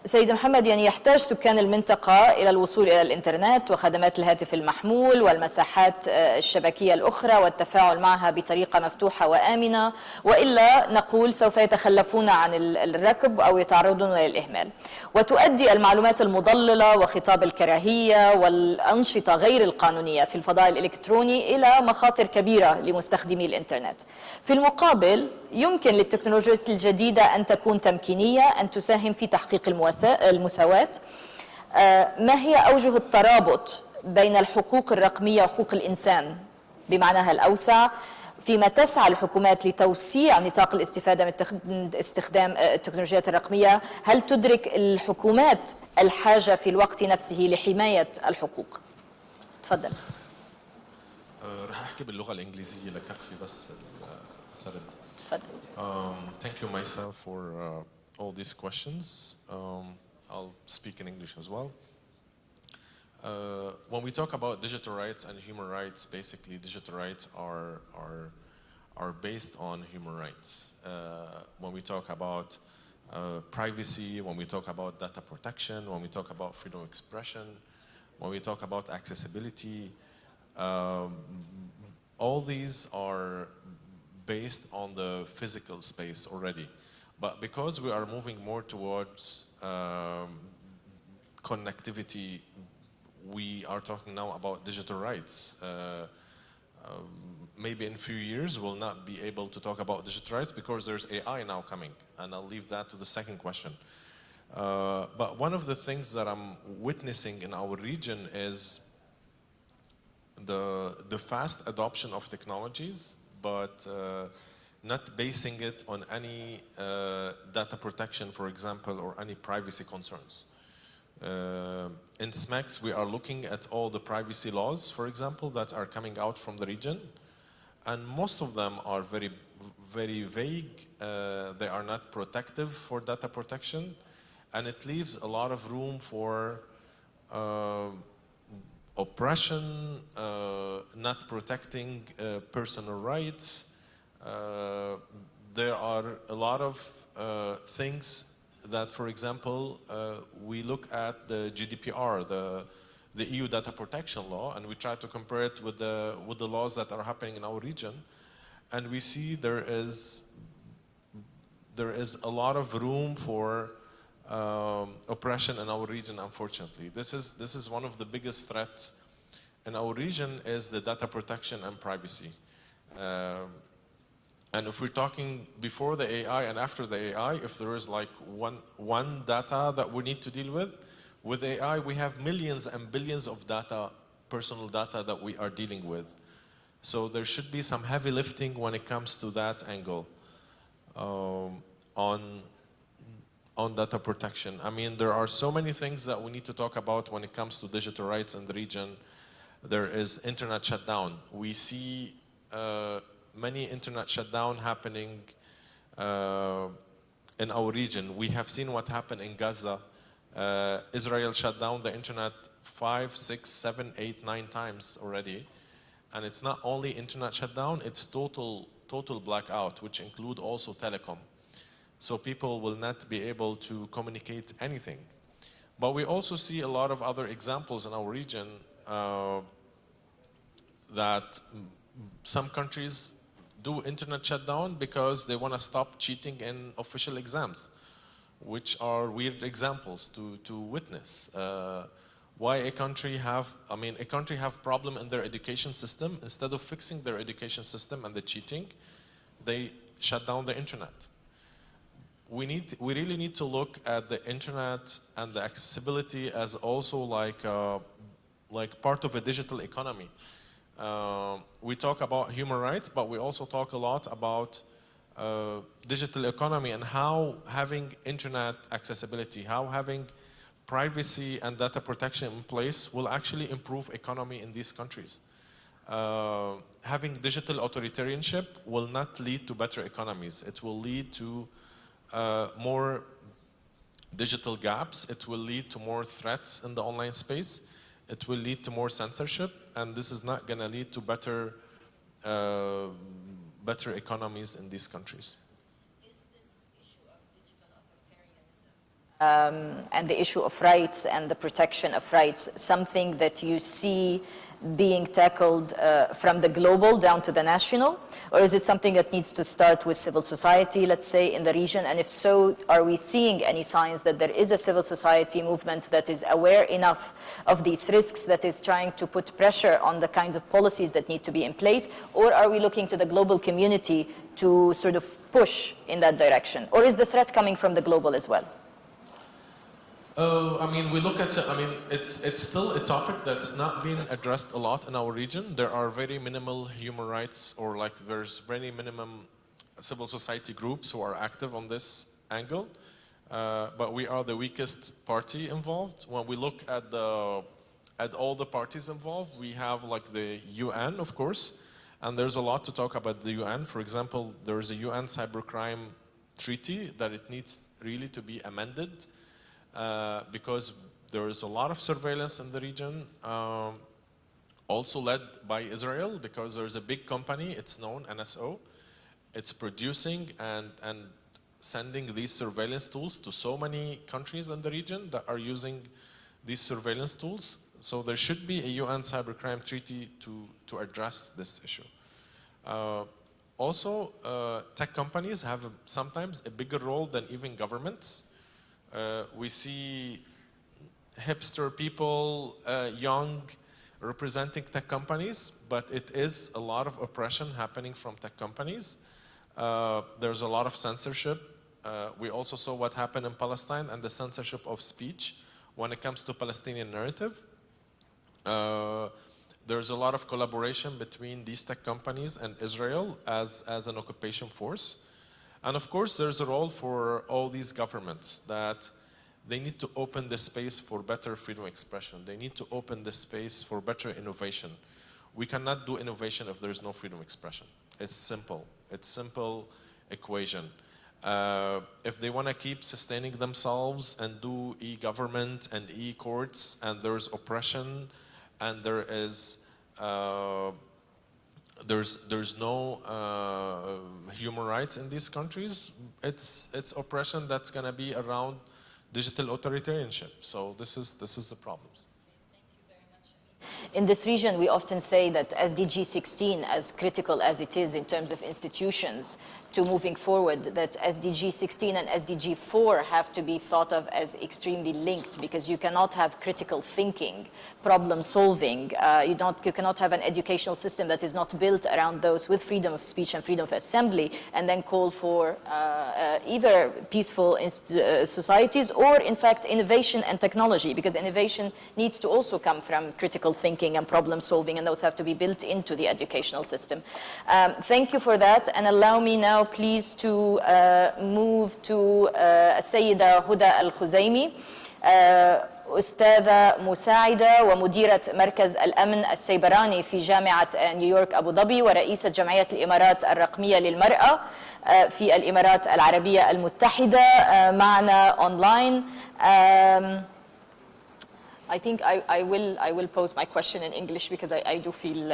سيد محمد، يعني يحتاج سكان المنطقة إلى الوصول إلى الإنترنت وخدمات الهاتف المحمول والمساحات الشبكية الأخرى والتفاعل معها بطريقة مفتوحة وآمنة، وإلا نقول سوف يتخلفون عن الركب أو يتعرضون للإهمال. وتؤدي المعلومات المضللة وخطاب الكراهية والأنشطة غير القانونية في الفضاء الإلكتروني إلى مخاطر كبيرة لمستخدمي الإنترنت. في المقابل يمكن للتكنولوجيات الجديدة أن تكون تمكينية، أن تساهم في تحقيق المساواة. ما هي أوجه الترابط بين الحقوق الرقمية وحقوق الإنسان بمعناها الأوسع، فيما تسعى الحكومات لتوسيع نطاق الاستفادة من استخدام التكنولوجيات الرقمية؟ هل تدرك الحكومات الحاجة في الوقت نفسه لحماية الحقوق؟ تفضل. راح أحكي باللغة الإنجليزية لكفي بس السرد. تفضل. Thank you, Maisa, for all these questions. I'll speak in English as well. When we talk about digital rights and human rights, basically digital rights are based on human rights. When we talk about privacy, when we talk about data protection, when we talk about freedom of expression, when we talk about accessibility, all these are based on the physical space already. But because we are moving more towards connectivity, we are talking now about digital rights. Maybe in a few years we'll not be able to talk about digital rights because there's AI now coming, and I'll leave that to the second question. But one of the things that I'm witnessing in our region is the fast adoption of technologies, but not basing it on any data protection, for example, or any privacy concerns. In SMEX, we are looking at all the privacy laws, for example, that are coming out from the region, and most of them are very, very vague. They are not protective for data protection, and it leaves a lot of room for oppression, not protecting personal rights. There are a lot of things that, for example, we look at the GDPR, the EU data protection law, and we try to compare it with the laws that are happening in our region, and we see there is a lot of room for oppression in our region, unfortunately. This is one of the biggest threats in our region is the data protection and privacy. And if we're talking before the AI and after the AI, if there is like one data that we need to deal with AI, we have millions and billions of data, personal data that we are dealing with. So there should be some heavy lifting when it comes to that angle on data protection. I mean, there are so many things that we need to talk about when it comes to digital rights in the region. There is internet shutdown. We see many internet shutdown happening in our region. We have seen what happened in Gaza. Israel shut down the internet 5, 6, 7, 8, 9 times already. And it's not only internet shutdown, it's total blackout, which include also telecom. So people will not be able to communicate anything. But we also see a lot of other examples in our region that some countries do internet shutdown because they want to stop cheating in official exams, which are weird examples to witness. Why a country have problem in their education system, instead of fixing their education system and the cheating, they shut down the internet. We really need to look at the internet and the accessibility as also like part of a digital economy. We talk about human rights, but we also talk a lot about digital economy and how having internet accessibility, how having privacy and data protection in place will actually improve economy in these countries. Having digital authoritarianship will not lead to better economies. It will lead to more digital gaps. It will lead to more threats in the online space. It will lead to more censorship, and this is not going to lead to better economies in these countries. Is this issue of digital authoritarianism and the issue of rights and the protection of rights something that you see being tackled from the global down to the national? Or is it something that needs to start with civil society, let's say, in the region? And if so, are we seeing any signs that there is a civil society movement that is aware enough of these risks, that is trying to put pressure on the kinds of policies that need to be in place? Or are we looking to the global community to sort of push in that direction? Or is the threat coming from the global as well? I mean, we look at, it's still a topic that's not being addressed a lot in our region. There are very minimal human rights, or like there's very minimum civil society groups who are active on this angle. But we are the weakest party involved. When we look at all the parties involved, we have like the UN, of course, and there's a lot to talk about the UN. For example, there's a UN cybercrime treaty that it needs really to be amended. Because there is a lot of surveillance in the region, also led by Israel, because there's a big company, it's known, NSO. It's producing and sending these surveillance tools to so many countries in the region that are using these surveillance tools. So there should be a UN cybercrime treaty to address this issue. Also, tech companies have sometimes a bigger role than even governments. We see hipster people, young, representing tech companies, but it is a lot of oppression happening from tech companies. There's a lot of censorship. We also saw what happened in Palestine and the censorship of speech when it comes to Palestinian narrative. There's a lot of collaboration between these tech companies and Israel as an occupation force. And of course, there's a role for all these governments that they need to open the space for better freedom of expression. They need to open the space for better innovation. We cannot do innovation if there's no freedom of expression. It's simple. It's simple equation. If they want to keep sustaining themselves and do e-government and e-courts, and there's oppression, and there is there's no human rights in these countries, it's oppression that's going to be around digital authoritarianship. So this is the problems. In this region, we often say that SDG 16, as critical as it is in terms of institutions to moving forward, that SDG 16 and SDG 4 have to be thought of as extremely linked, because you cannot have critical thinking, problem solving. You cannot have an educational system that is not built around those with freedom of speech and freedom of assembly, and then call for either peaceful societies or, in fact, innovation and technology, because innovation needs to also come from critical thinking and problem solving, and those have to be built into the educational system. Thank you for that, and allow me now please to move to السيدة هدى الخزيمي، أستاذة مساعدة ومديرة مركز الأمن السيبراني في جامعة نيويورك أبو ظبي، ورئيسة جمعية الإمارات الرقمية للمرأة في الإمارات العربية المتحدة، معنا أونلاين. I think I will pose my question in English, because I do feel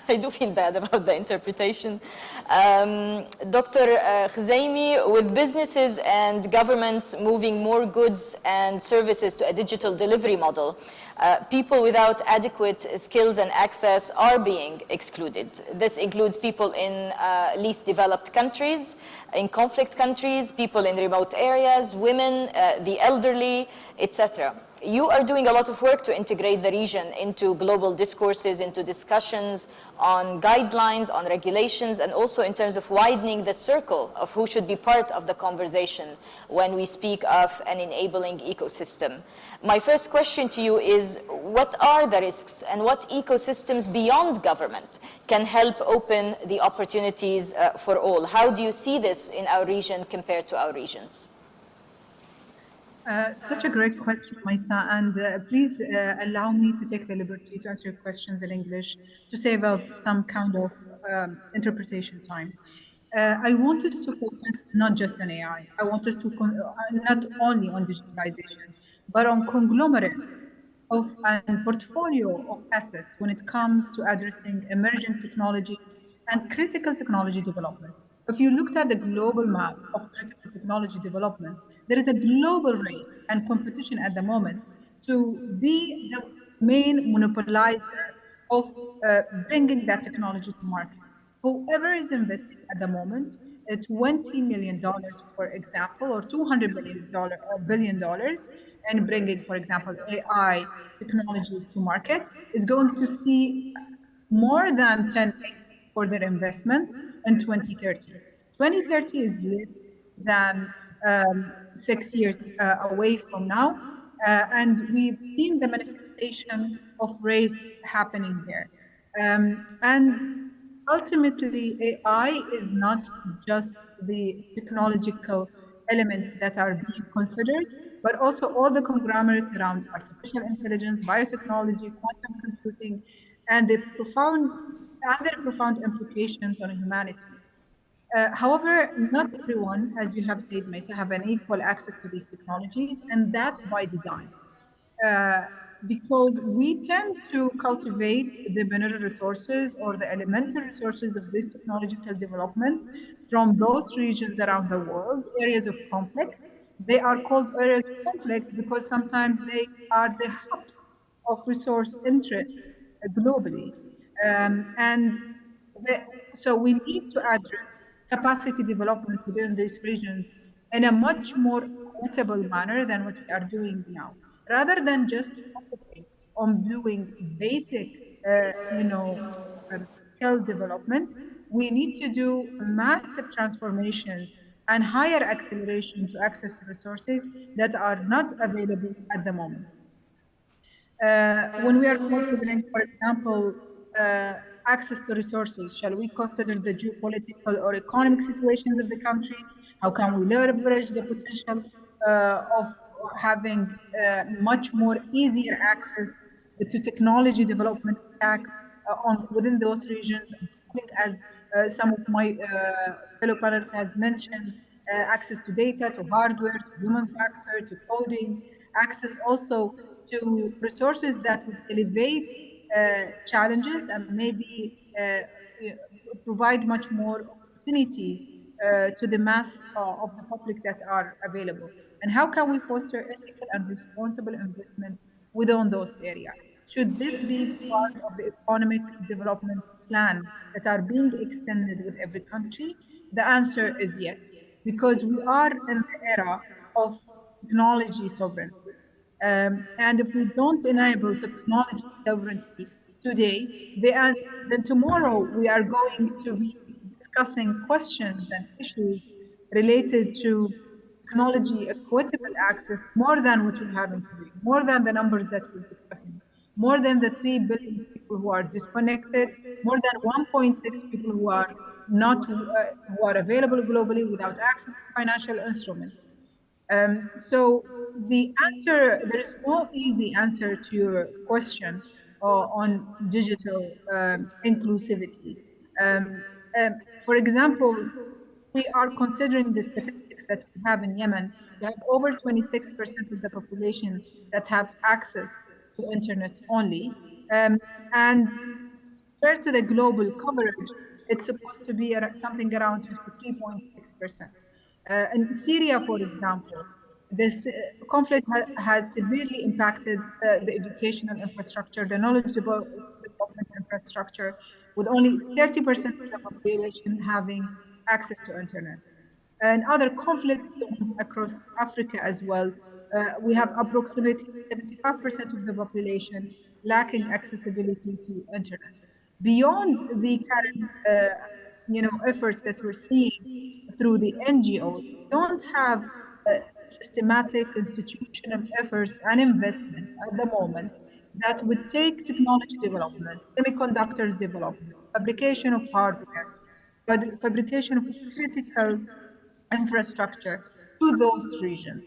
I do feel bad about the interpretation. Dr. Khuzaimi, with businesses and governments moving more goods and services to a digital delivery model, people without adequate skills and access are being excluded. This includes people in least developed countries, in conflict countries, people in remote areas, women, the elderly, etc. You are doing a lot of work to integrate the region into global discourses, into discussions on guidelines, on regulations, and also in terms of widening the circle of who should be part of the conversation when we speak of an enabling ecosystem. My first question to you is, what are the risks and what ecosystems beyond government can help open the opportunities for all? How do you see this in our region compared to our regions? Such a great question, Maisa, and please allow me to take the liberty to answer your questions in English to save up some kind of interpretation time. I want us to focus not just on AI. I want us to not only on digitalization, but on conglomerates of a portfolio of assets when it comes to addressing emerging technology and critical technology development. If you looked at the global map of critical technology development, there is a global race and competition at the moment to be the main monopolizer of bringing that technology to market. Whoever is investing at the moment, $20 million, for example, or $200 billion and bringing, for example, AI technologies to market, is going to see more than 10x for their investment in 2030. 2030 is less than 6 years away from now, and we've seen the manifestation of race happening there. And ultimately, AI is not just the technological elements that are being considered, but also all the conglomerates around artificial intelligence, biotechnology, quantum computing, and their profound implications on humanity. However, not everyone, as you have said, Maisa, have an equal access to these technologies, and that's by design. Because we tend to cultivate the mineral resources or the elemental resources of this technological development from those regions around the world, areas of conflict. They are called areas of conflict because sometimes they are the hubs of resource interest globally. So we need to address capacity development within these regions in a much more equitable manner than what we are doing now. Rather than just focusing on doing basic, skill development, we need to do massive transformations and higher acceleration to access resources that are not available at the moment. When we are considering, for example, access to resources, shall we consider the geopolitical or economic situations of the country? How can we leverage the potential of having much more easier access to technology development stacks within those regions? As some of my fellow panelists has mentioned, access to data, to hardware, to human factor, to coding, access also to resources that would elevate challenges and maybe provide much more opportunities to the mass of the public that are available. And how can we foster ethical and responsible investment within those areas? Should this be part of the economic development plan that are being extended with every country? The answer is yes, because we are in the era of technology sovereignty. And if we don't enable technology sovereignty today, then tomorrow we are going to be discussing questions and issues related to technology equitable access more than what we're having today, more than the numbers that we're discussing, more than the 3 billion people who are disconnected, more than 1.6 people who are not who are available globally without access to financial instruments. So the answer, there is no easy answer to your question on digital inclusivity. For example, we are considering the statistics that we have in Yemen. We have over 26% of the population that have access to internet only. And compared to the global coverage, it's supposed to be something around 53.6%. In Syria, for example, this conflict has severely impacted the educational infrastructure, the knowledge development infrastructure, with only 30% of the population having access to internet. And other conflict zones across Africa as well, we have approximately 75% of the population lacking accessibility to internet. Beyond the current efforts that we're seeing through the NGOs, we don't have systematic institutional efforts and investments at the moment that would take technology development, semiconductors development, fabrication of hardware, but fabrication of critical infrastructure to those regions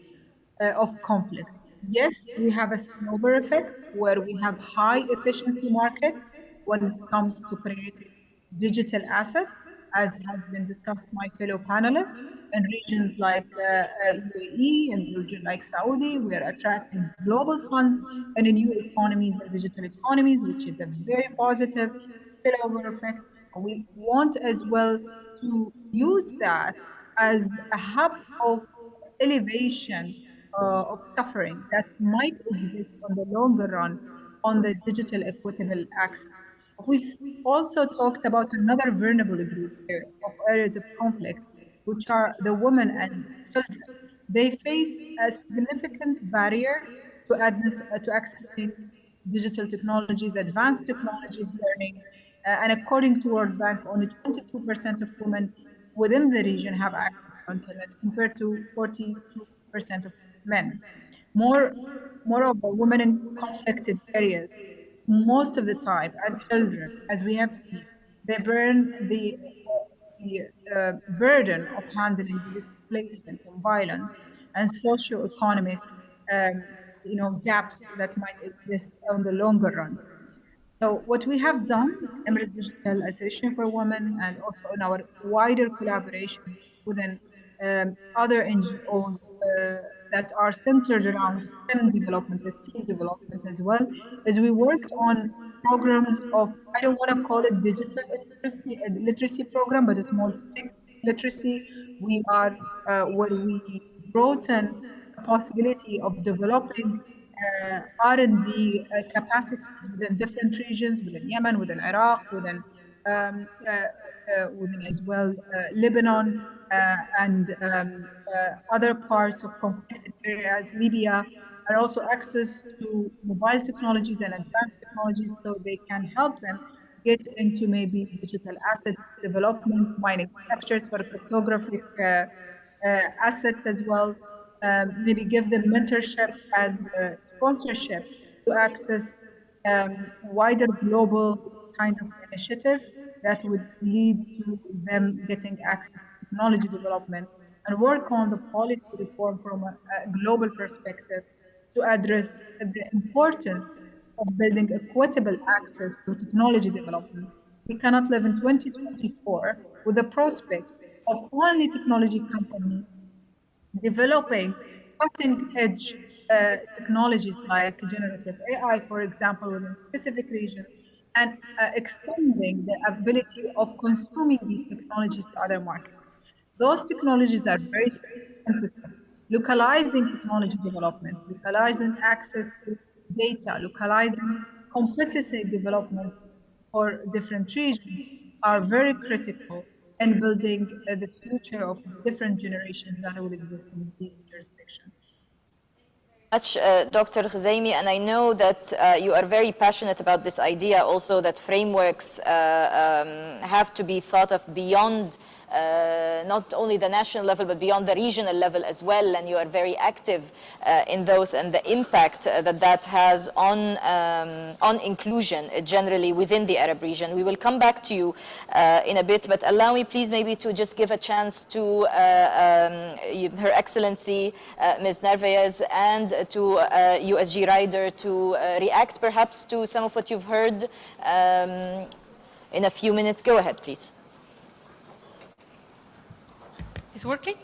of conflict. Yes, we have a spillover effect where we have high efficiency markets when it comes to creating digital assets, as has been discussed by my fellow panelists. In regions like UAE and region like Saudi, we are attracting global funds and new economies and digital economies, which is a very positive spillover effect. We want as well to use that as a hub of elevation of suffering that might exist on the longer run on the digital equitable access. We've also talked about another vulnerable group here of areas of conflict, which are the women and children. They face a significant barrier to accessing digital technologies, advanced technologies, learning. And according to World Bank, only 22% of women within the region have access to internet compared to 42% of men. Moreover, women in conflicted areas, most of the time, and children, as we have seen, they burn the burden of handling the displacement and violence and socio-economic gaps that might exist on the longer run. So what we have done, Emirates Digital Association for Women, and also in our wider collaboration within other NGOs that are centered around STEM development, the STEAM development as well, is we worked on programs of, I don't want to call it digital literacy program, but it's more tech literacy. We are where we brought in the possibility of developing R&D capacities within different regions, within Yemen, within Iraq, within as well Lebanon, and other parts of conflicted areas, Libya, and also access to mobile technologies and advanced technologies so they can help them get into maybe digital assets development, mining structures for cryptographic assets as well, maybe give them mentorship and sponsorship to access wider global kind of initiatives that would lead to them getting access to technology development and work on the policy reform from a global perspective to address the importance of building equitable access to technology development. We cannot live in 2024 with the prospect of only technology companies developing cutting-edge technologies like generative AI, for example, within specific regions, and extending the ability of consuming these technologies to other markets. Those technologies are very sensitive. Localizing technology development, localizing access to data, localizing competency development for different regions are very critical in building the future of different generations that will exist in these jurisdictions. Much, Dr. Khuzaimi, and I know that you are very passionate about this idea also that frameworks have to be thought of beyond not only the national level but beyond the regional level as well, and you are very active in those and the impact that has on inclusion generally within the Arab region. We will come back to you in a bit, but allow me please maybe to just give a chance to Her Excellency Ms. Narvaez and to USG Ryder to react perhaps to some of what you've heard in a few minutes. Go ahead, please. Is working?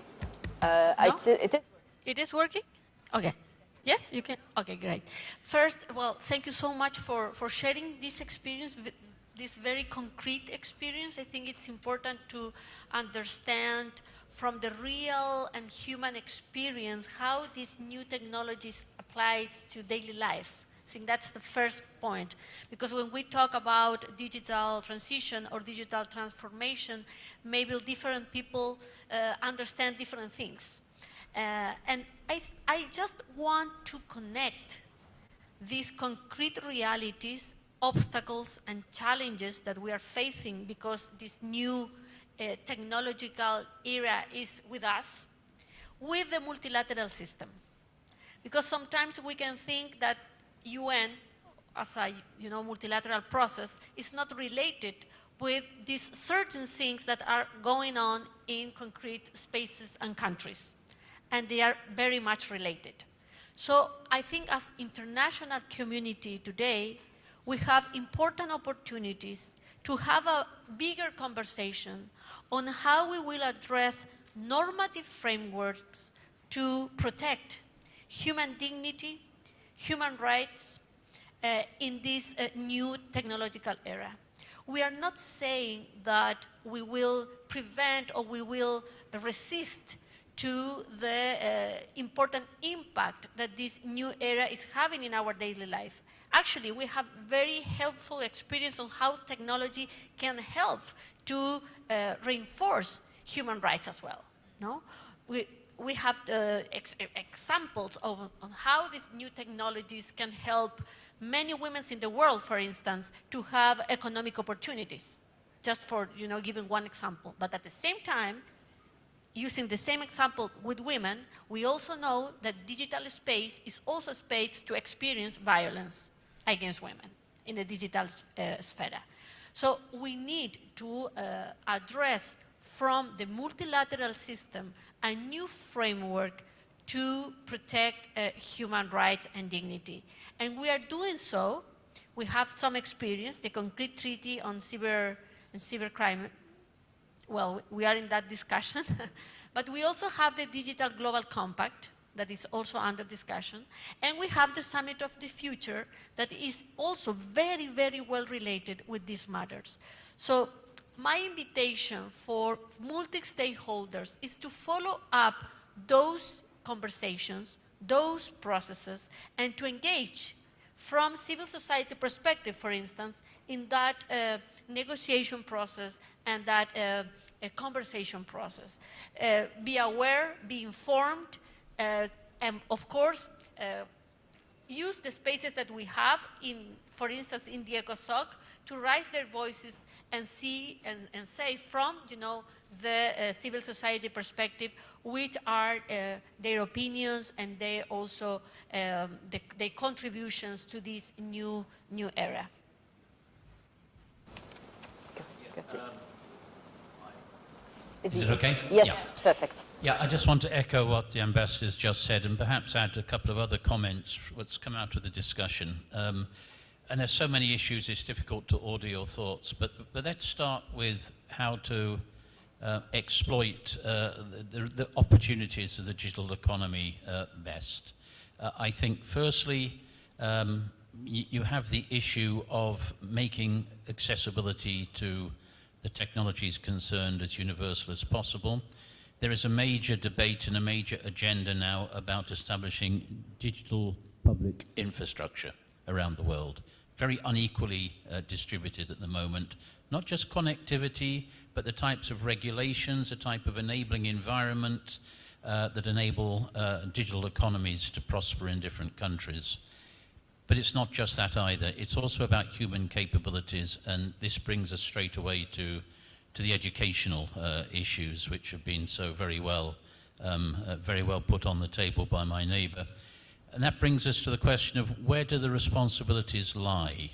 No? It is. It is working? Okay. Yes, you can? Okay, great. First, well, thank you so much for sharing this experience, this very concrete experience. I think it's important to understand from the real and human experience how these new technologies apply to daily life. I think that's the first point, because when we talk about digital transition or digital transformation, maybe different people understand different things. And I just want to connect these concrete realities, obstacles and challenges that we are facing because this new technological era is with us, with the multilateral system. Because sometimes we can think that UN, as a multilateral process, is not related with these certain things that are going on in concrete spaces and countries. And they are very much related. So I think as international community today, we have important opportunities to have a bigger conversation on how we will address normative frameworks to protect human dignity, human rights in this new technological era. We are not saying that we will prevent or we will resist to the important impact that this new era is having in our daily life. actually we have very helpful experience on how technology can help to reinforce human rights as well. No? We have examples of on how these new technologies can help many women in the world, for instance, to have economic opportunities, just for giving one example. But at the same time, using the same example with women, we also know that digital space is also a space to experience violence against women in the digital sphere. So we need to address from the multilateral system a new framework to protect human rights and dignity. And we are doing so. We have some experience, the concrete treaty on cybercrime. Well, we are in that discussion. But we also have the Digital Global Compact that is also under discussion. And we have the Summit of the Future that is also very, very well related with these matters. So my invitation for multi-stakeholders is to follow up those conversations, those processes, and to engage from civil society perspective, for instance, in that negotiation process and that a conversation process. Be aware, be informed, and of course, use the spaces that we have, for instance, in the ECOSOC, to raise their voices and see and say from the civil society perspective which are their opinions and their also their contributions to this new era. Is it okay? Yes, yeah. Perfect. Yeah, I just want to echo what the ambassadors just said and perhaps add a couple of other comments, what's come out of the discussion. And there's so many issues, it's difficult to order your thoughts, but let's start with how to exploit the opportunities of the digital economy best. I think firstly, you have the issue of making accessibility to the technologies concerned as universal as possible. There is a major debate and a major agenda now about establishing digital public infrastructure around the world, very unequally distributed at the moment. Not just connectivity, but the types of regulations, the type of enabling environment that enable digital economies to prosper in different countries. But it's not just that either. It's also about human capabilities, and this brings us straight away to the educational issues, which have been so very well put on the table by my neighbour. And that brings us to the question of where do the responsibilities lie?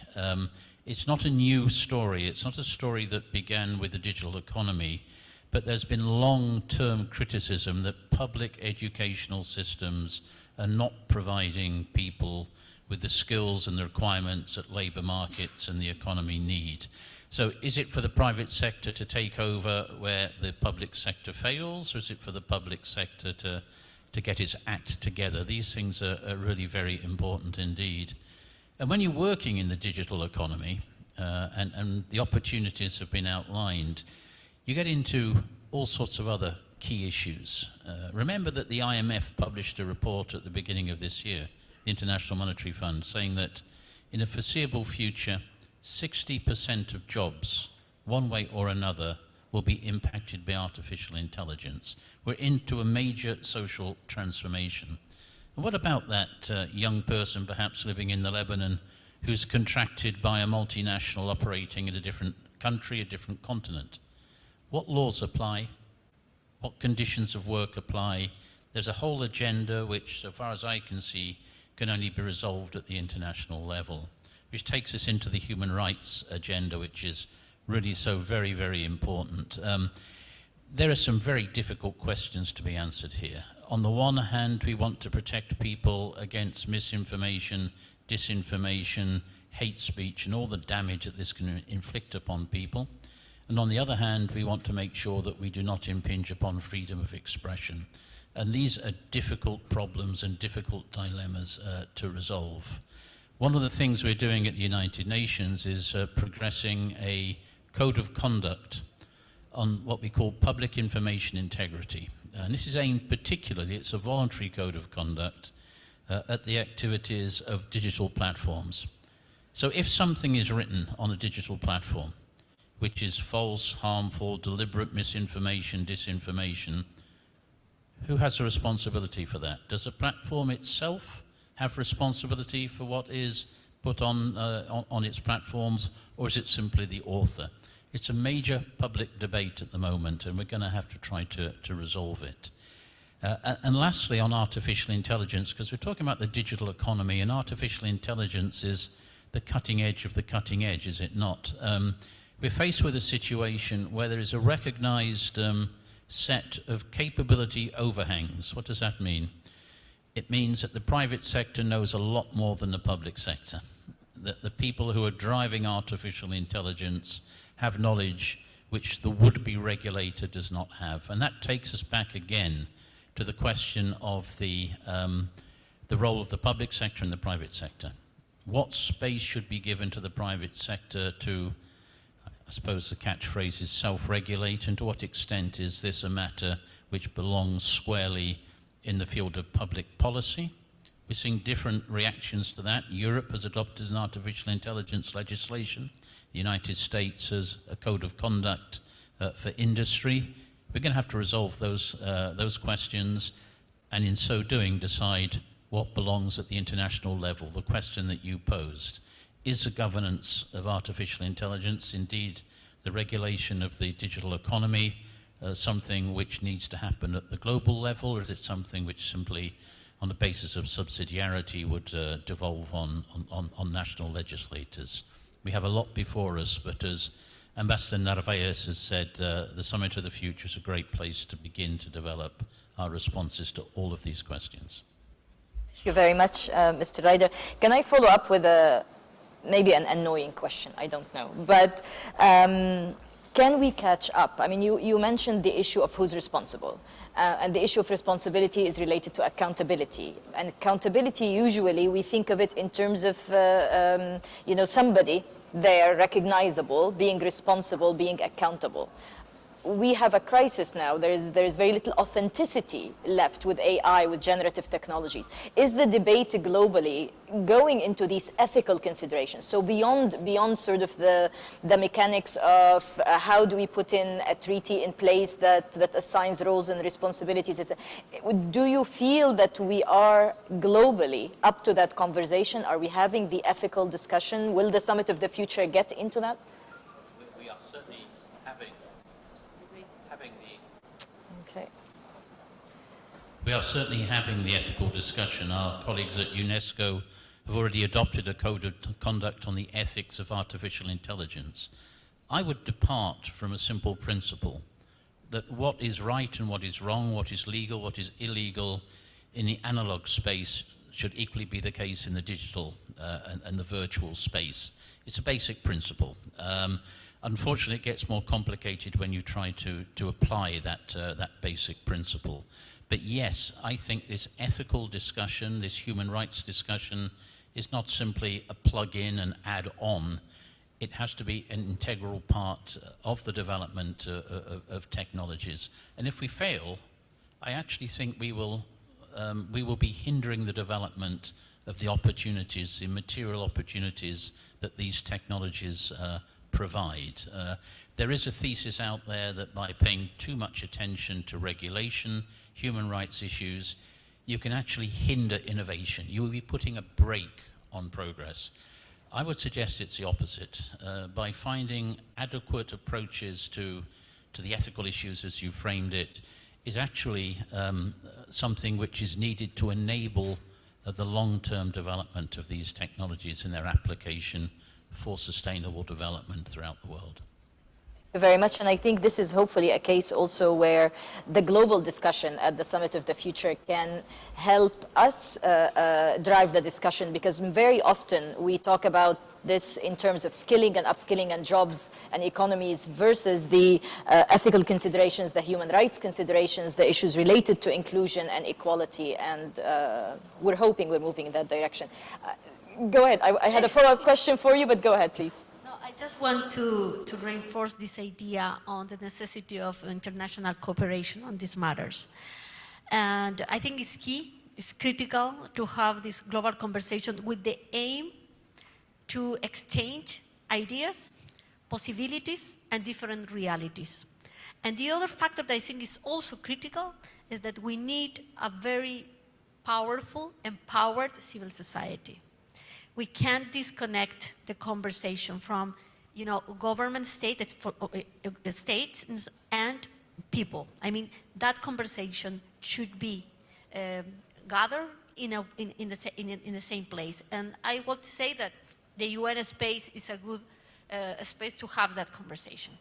It's not a new story. It's not a story that began with the digital economy, but there's been long-term criticism that public educational systems are not providing people with the skills and the requirements that labour markets and the economy need. So is it for the private sector to take over where the public sector fails, or is it for the public sector to get its act together? These things are really very important indeed. And when you're working in the digital economy, and the opportunities have been outlined, you get into all sorts of other key issues. Remember that the IMF published a report at the beginning of this year, the International Monetary Fund, saying that in a foreseeable future, 60% of jobs, one way or another, will be impacted by artificial intelligence. We're into a major social transformation. And what about that young person perhaps living in the Lebanon who's contracted by a multinational operating in a different country, a different continent? What laws apply? What conditions of work apply? There's a whole agenda which, so far as I can see, can only be resolved at the international level, which takes us into the human rights agenda, which is really so very, very important. There are some very difficult questions to be answered here. On the one hand, we want to protect people against misinformation, disinformation, hate speech, and all the damage that this can inflict upon people. And on the other hand, we want to make sure that we do not impinge upon freedom of expression. And these are difficult problems and difficult dilemmas to resolve. One of the things we're doing at the United Nations is progressing a code of conduct on what we call public information integrity. And this is aimed particularly, it's a voluntary code of conduct, at the activities of digital platforms. So if something is written on a digital platform, which is false, harmful, deliberate misinformation, disinformation, who has the responsibility for that? Does the platform itself have responsibility for what is put on its platforms, or is it simply the author? It's a major public debate at the moment, and we're going to have to try to resolve it. And lastly, on artificial intelligence, because we're talking about the digital economy, and artificial intelligence is the cutting edge of the cutting edge, is it not? We're faced with a situation where there is a recognized set of capability overhangs. What does that mean? It means that the private sector knows a lot more than the public sector. That the people who are driving artificial intelligence have knowledge which the would-be regulator does not have. And that takes us back again to the question of the role of the public sector and the private sector. What space should be given to the private sector to, I suppose the catchphrase is self-regulate, and to what extent is this a matter which belongs squarely in the field of public policy? We're seeing different reactions to that. Europe has adopted an artificial intelligence legislation. The United States has a code of conduct for industry. We're going to have to resolve those questions, and in so doing decide what belongs at the international level. The question that you posed, is the governance of artificial intelligence, indeed the regulation of the digital economy, something which needs to happen at the global level, or is it something which simply on the basis of subsidiarity would devolve on national legislators? We have a lot before us, but as Ambassador Narvaez has said, the Summit of the Future is a great place to begin to develop our responses to all of these questions. Thank you very much, Mr. Ryder. Can I follow up with maybe an annoying question? I don't know. But can we catch up? I mean, you mentioned the issue of who's responsible. And the issue of responsibility is related to accountability. And accountability, usually, we think of it in terms of, somebody there, recognizable, being responsible, being accountable. We have a crisis now. There is very little authenticity left with AI, with generative technologies. Is the debate globally going into these ethical considerations? So beyond sort of the mechanics of how do we put in a treaty in place that assigns roles and responsibilities? Do you feel that we are globally up to that conversation? Are we having the ethical discussion? Will the Summit of the Future get into that? We are certainly having We are certainly having the ethical discussion. Our colleagues at UNESCO have already adopted a code of conduct on the ethics of artificial intelligence. I would depart from a simple principle that what is right and what is wrong, what is legal, what is illegal in the analog space should equally be the case in the digital and the virtual space. It's a basic principle. Unfortunately, it gets more complicated when you try to apply that basic principle. But yes, I think this ethical discussion, this human rights discussion, is not simply a plug-in and add-on. It has to be an integral part of the development of technologies. And if we fail, I actually think we will be hindering the development of the opportunities, the material opportunities that these technologies provide. There is a thesis out there that by paying too much attention to regulation, human rights issues, you can actually hinder innovation. You will be putting a brake on progress. I would suggest it's the opposite. By finding adequate approaches to the ethical issues as you framed it, is actually something which is needed to enable the long-term development of these technologies and their application for sustainable development throughout the world. Thank you very much, and I think this is hopefully a case also where the global discussion at the Summit of the Future can help us drive the discussion, because very often we talk about this in terms of skilling and upskilling and jobs and economies versus the ethical considerations, the human rights considerations, the issues related to inclusion and equality, and we're hoping we're moving in that direction. Go ahead. I had a follow-up question for you, but go ahead, please. No, I just want to reinforce this idea on the necessity of international cooperation on these matters. And I think it's key, it's critical to have this global conversation with the aim to exchange ideas, possibilities, and different realities. And the other factor that I think is also critical is that we need a very powerful, empowered civil society. We can't disconnect the conversation from, government, states and people. I mean, that conversation should be gathered in the same place. And I want to say that the UN space is a good space to have that conversation.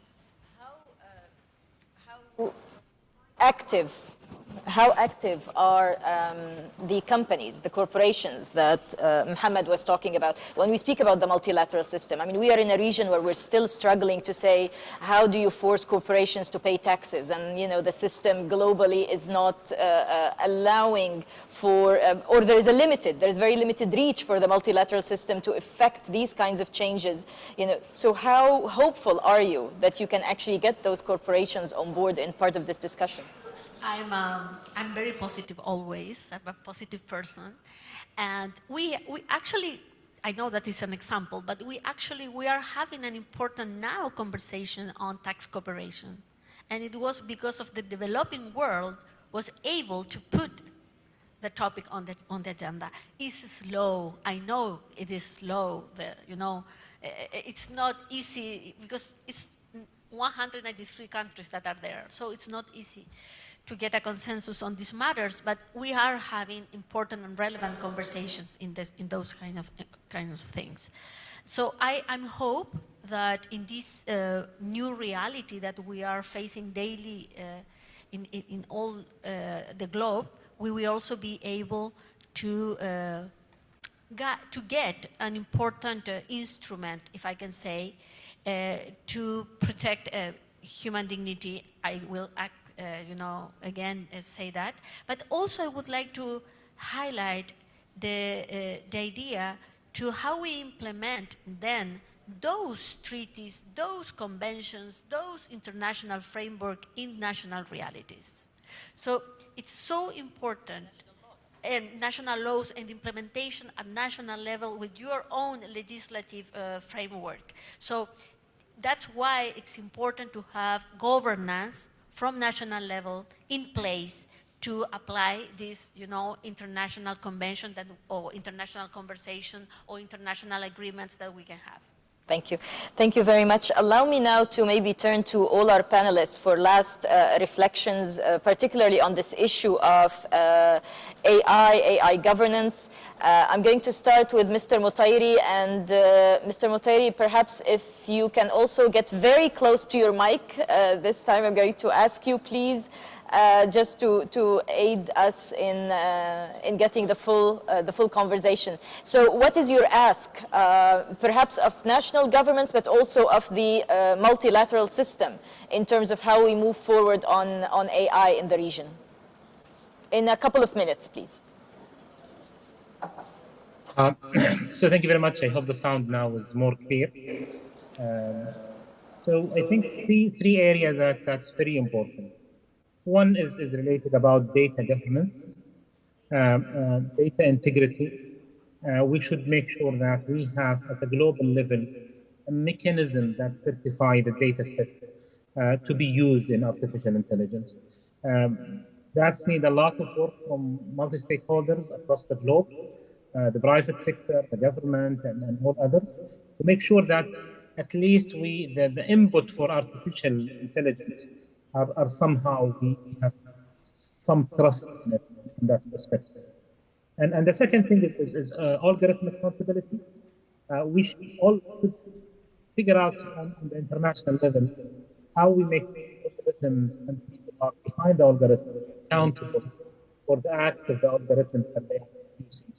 How active are the companies, the corporations that Mohammed was talking about? When we speak about the multilateral system, I mean, we are in a region where we're still struggling to say, how do you force corporations to pay taxes? And, the system globally is not allowing for, or there is very limited reach for the multilateral system to effect these kinds of changes. So how hopeful are you that you can actually get those corporations on board in part of this discussion? I'm very positive always. I'm a positive person. And we actually, I know that is an example, but we are having an important now conversation on tax cooperation. And it was because of the developing world was able to put the topic on the agenda. It's slow. I know it is slow. It's not easy because it's 193 countries that are there. So it's not easy to get a consensus on these matters, but we are having important and relevant conversations in those kind of things. So I'm hope that in this new reality that we are facing daily in all the globe, we will also be able to get an important instrument, if I can say, to protect human dignity. I will again say that. But also I would like to highlight the idea to how we implement then those treaties, those conventions, those international framework in national realities. So it's so important, and national laws and implementation at national level with your own legislative framework. So that's why it's important to have governance from national level in place to apply this, international convention or international conversation or international agreements that we can have. Thank you. Thank you very much. Allow me now to maybe turn to all our panelists for last reflections, particularly on this issue of AI governance. I'm going to start with Mr. Mutairi, and Mr. Mutairi, perhaps if you can also get very close to your mic. This time I'm going to ask you, please, just to aid us in getting the full conversation. So what is your ask, perhaps of national governments, but also of the multilateral system in terms of how we move forward on AI in the region? In a couple of minutes, please. So thank you very much. I hope the sound now is more clear. So I think three areas that's very important. One is related about data governance, data integrity. We should make sure that we have at the global level a mechanism that certifies the data set to be used in artificial intelligence. That's need a lot of work from multi-stakeholders across the globe, the private sector, the government, and all others, to make sure that at least the input for artificial intelligence are somehow we have some trust in it in that perspective. And the second thing is algorithm accountability. We should all figure out on the international level how we make algorithms and people are behind the algorithm accountable for the act of the algorithms that they are using.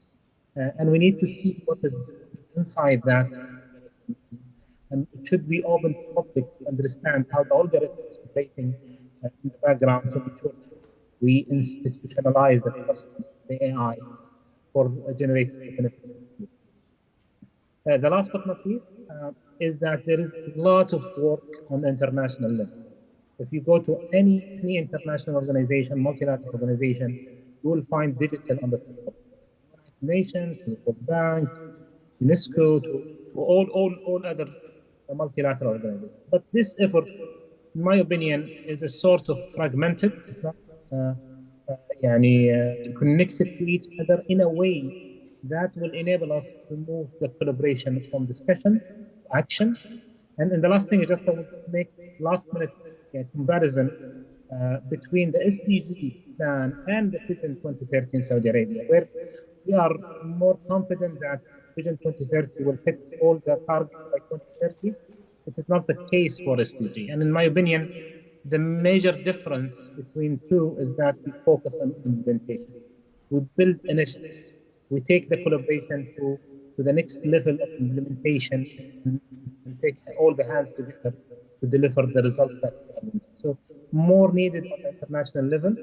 And we need to see what is inside that. And it should be open to public to understand how the algorithm is operating in the background to make sure we institutionalize the trust in the AI for generating the benefit. The last but not least is that there is a lot of work on the international level. If you go to any international organization, multilateral organization, you will find digital on the top. United Nations, World Bank, UNESCO, to all other multilateral organizations. But this effort, in my opinion, is a sort of fragmented. It's not connected to each other in a way that will enable us to move the collaboration from discussion to action. And the last thing is just to make last-minute comparison between the SDGs plan and the Vision 2030 in Saudi Arabia, where we are more confident that Vision 2030 will hit all the targets by 2030. It is not the case for SDG. And in my opinion, the major difference between two is that we focus on implementation. We build initiatives. We take the collaboration to the next level of implementation and take all the hands together to deliver the results that we want. So more needed on the international level.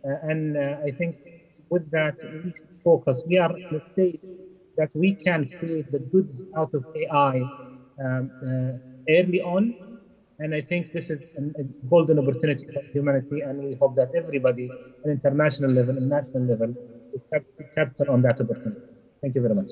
I think with that, we should focus. We are in a stage that we can create the goods out of AI early on. And I think this is a golden opportunity for humanity. And we hope that everybody at international level and national level will capture on that opportunity. Thank you very much.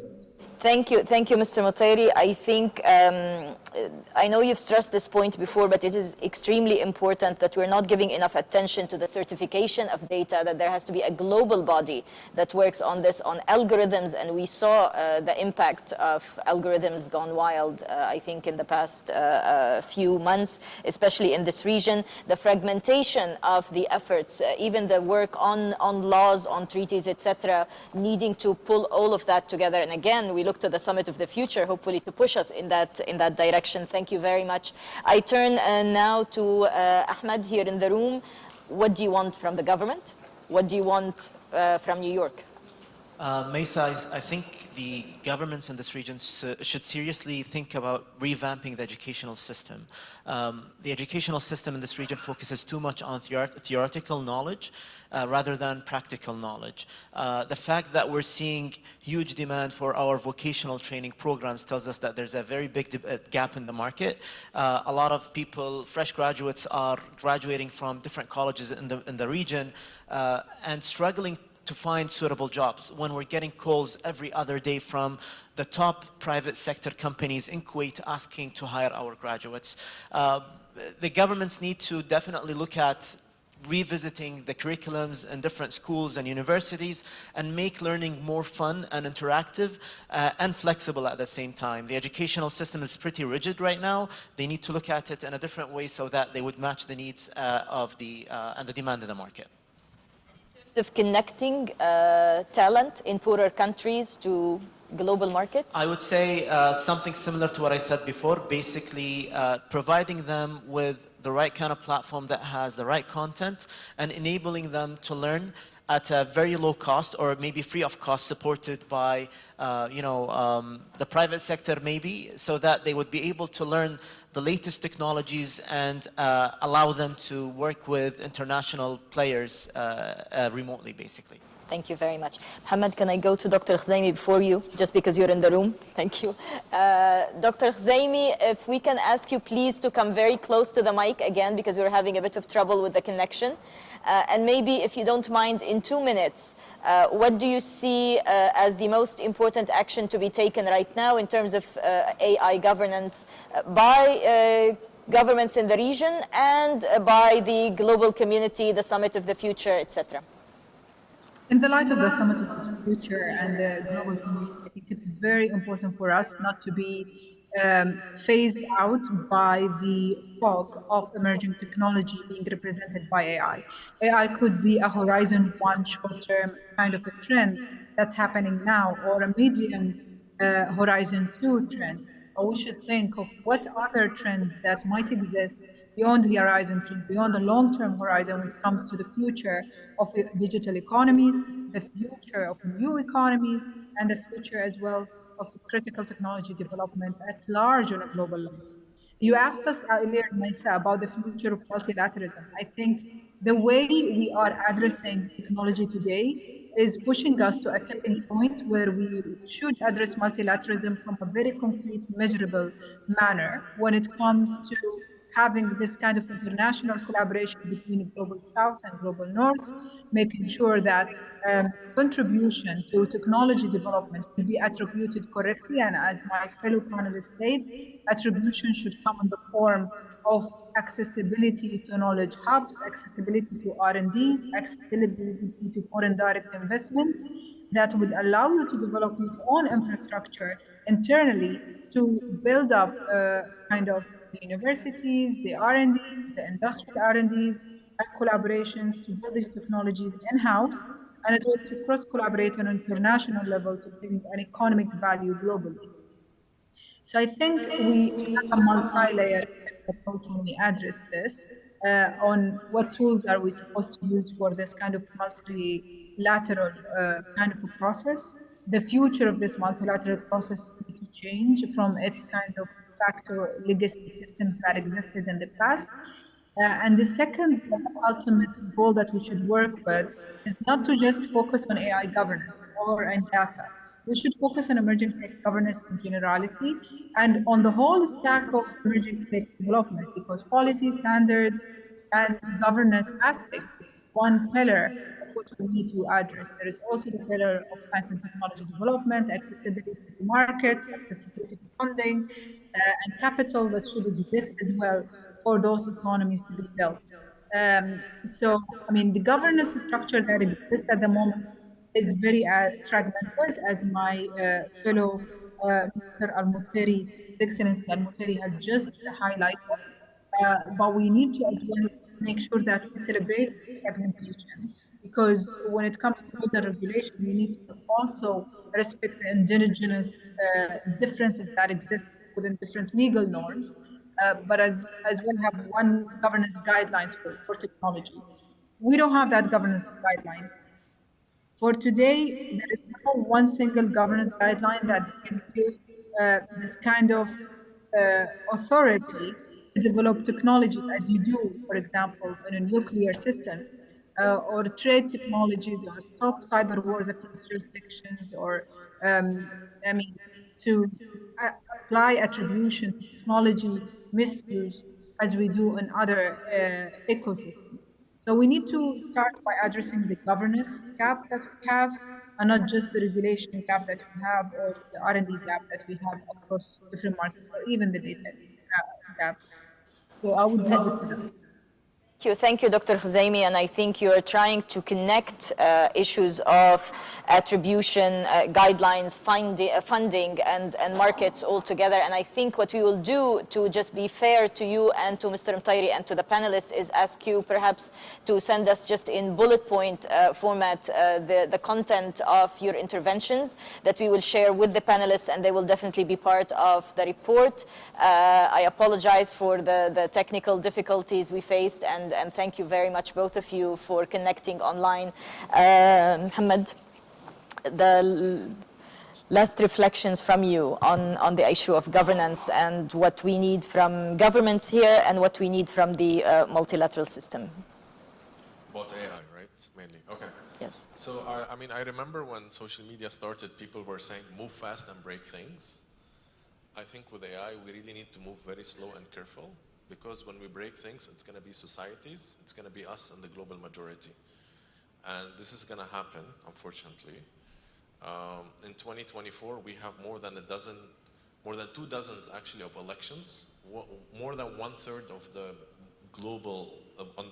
Thank you, Mr. Mutairi. I think, I know you've stressed this point before, but it is extremely important that we're not giving enough attention to the certification of data, that there has to be a global body that works on this, on algorithms, and we saw the impact of algorithms gone wild, I think, in the past few months, especially in this region. The fragmentation of the efforts, even the work on laws, on treaties, etc., needing to pull all of that together. And again, we look to the Summit of the Future, hopefully, to push us in that direction. Thank you very much. I turn now to Ahmed here in the room. What do you want from the government? What do you want from New York? Mesa, I think the governments in this region should seriously think about revamping the educational system. The educational system in this region focuses too much on theoretical knowledge rather than practical knowledge. The fact that we're seeing huge demand for our vocational training programs tells us that there's a very big gap in the market. A lot of people, fresh graduates, are graduating from different colleges in the region and struggling to find suitable jobs, when we're getting calls every other day from the top private sector companies in Kuwait asking to hire our graduates. The governments need to definitely look at revisiting the curriculums in different schools and universities and make learning more fun and interactive and flexible at the same time. The educational system is pretty rigid right now. They need to look at it in a different way so that they would match the needs of and the demand in the market. Of connecting talent in poorer countries to global markets? I would say something similar to what I said before, basically providing them with the right kind of platform that has the right content and enabling them to learn at a very low cost or maybe free of cost, supported by the private sector maybe, so that they would be able to learn the latest technologies and allow them to work with international players remotely, basically. Thank you very much. Mohammed, can I go to Dr. Khazaimi before you, just because you're in the room? Thank you. Dr. Khazaimi, if we can ask you please to come very close to the mic again, because we're having a bit of trouble with the connection. And maybe, if you don't mind, in 2 minutes, what do you see as the most important action to be taken right now in terms of AI governance by governments in the region and by the global community, the Summit of the Future, etc.? In the light of the Summit of the Future and the global community, I think it's very important for us not to be phased out by the fog of emerging technology being represented by AI. AI could be a Horizon 1 short-term kind of a trend that's happening now, or a medium Horizon 2 trend. Or we should think of what other trends that might exist beyond the Horizon 3, beyond the long-term horizon when it comes to the future of digital economies, the future of new economies, and the future as well of critical technology development at large on a global level. You asked us earlier, Maisa, about the future of multilateralism. I think the way we are addressing technology today is pushing us to a tipping point where we should address multilateralism from a very concrete, measurable manner when it comes to having this kind of international collaboration between Global South and Global North, making sure that contribution to technology development will be attributed correctly. And as my fellow panelists said, attribution should come in the form of accessibility to knowledge hubs, accessibility to R&Ds, accessibility to foreign direct investments that would allow you to develop your own infrastructure internally to build up kind of the universities, the R&D, the industrial R&Ds, and collaborations to build these technologies in-house, and it will to cross-collaborate on an international level to bring an economic value globally. So I think we have a multi-layer approach when we address this on what tools are we supposed to use for this kind of multilateral kind of a process. The future of this multilateral process needs to change from its kind of facto legacy systems that existed in the past. And the second ultimate goal that we should work with is not to just focus on AI governance or on data. We should focus on emerging tech governance in generality and on the whole stack of emerging tech development, because policy, standard, and governance aspects is one pillar of what we need to address. There is also the pillar of science and technology development, accessibility to markets, accessibility to funding, and capital that should exist as well for those economies to be built. So, I mean, the governance structure that exists at the moment is very fragmented, as my fellow Mr. Al-Muteri, His Excellency Al-Muteri had just highlighted. But we need to as well make sure that we celebrate fragmentation, because when it comes to the regulation, we need to also respect the indigenous differences that exist within different legal norms, but as well have one governance guidelines for technology. We don't have that governance guideline. For today, there is no one single governance guideline that gives you this kind of authority to develop technologies as you do, for example, in a nuclear systems, or trade technologies, or stop cyber wars across jurisdictions, or I mean, to apply attribution to technology misuse as we do in other ecosystems. So we need to start by addressing the governance gap that we have, and not just the regulation gap that we have, or the R&D gap that we have across different markets, or even the data gaps. So I would leave it to that. Thank you, Dr. Khazaimi, and I think you are trying to connect issues of attribution, guidelines, funding, and markets all together. And I think what we will do, to just be fair to you and to Mr. Mtairi and to the panelists, is ask you perhaps to send us just in bullet point format the content of your interventions that we will share with the panelists, and they will definitely be part of the report. I apologize for the technical difficulties we faced, and thank you very much, both of you, for connecting online. Mohammed, the last reflections from you on the issue of governance and what we need from governments here and what we need from the multilateral system. About AI, right? Mainly. Okay. Yes. So, I mean, I remember when social media started, people were saying, move fast and break things. I think with AI, we really need to move very slow and careful, because when we break things, it's going to be societies, it's going to be us and the global majority. And this is going to happen, unfortunately. In 2024, we have more than 2 dozens actually of elections. More than 1/3 of the global,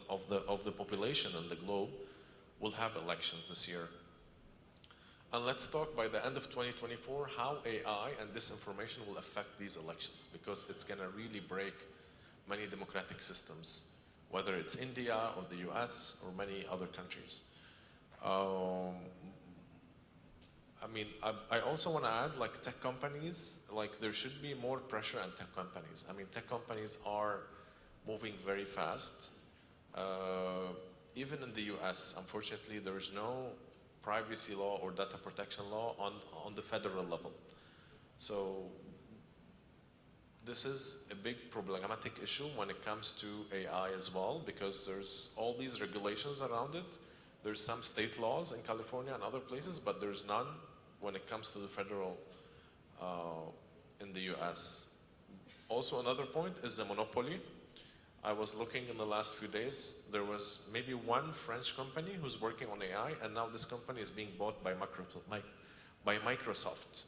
of the population in the globe will have elections this year. And let's talk by the end of 2024 how AI and disinformation will affect these elections, because it's going to really break many democratic systems, whether it's India or the US or many other countries. I mean, I also want to add, like, tech companies, like, there should be more pressure on tech companies. I mean, tech companies are moving very fast. Even in the US, unfortunately, there is no privacy law or data protection law on the federal level. So this is a big problematic issue when it comes to AI as well, because there's all these regulations around it. There's some state laws in California and other places, but there's none when it comes to the federal in the US. Also, another point is the monopoly. I was looking in the last few days, there was maybe one French company who's working on AI, and now this company is being bought by Microsoft.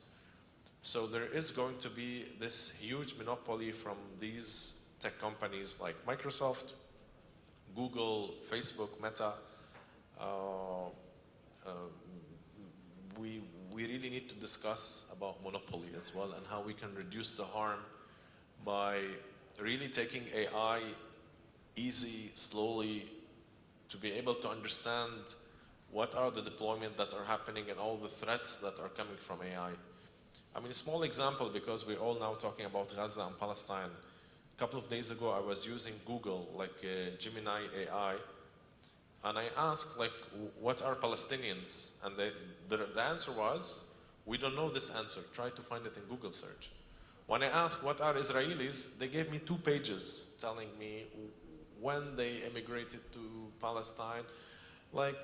So there is going to be this huge monopoly from these tech companies like Microsoft, Google, Facebook, Meta. We really need to discuss about monopoly as well and how we can reduce the harm by really taking AI easy, slowly, to be able to understand what are the deployments that are happening and all the threats that are coming from AI. I mean, a small example, because we're all now talking about Gaza and Palestine. A couple of days ago, I was using Google, like Gemini AI, and I asked, like, what are Palestinians? And the answer was, we don't know this answer. Try to find it in Google search. When I asked what are Israelis, they gave me 2 pages telling me when they immigrated to Palestine. Like,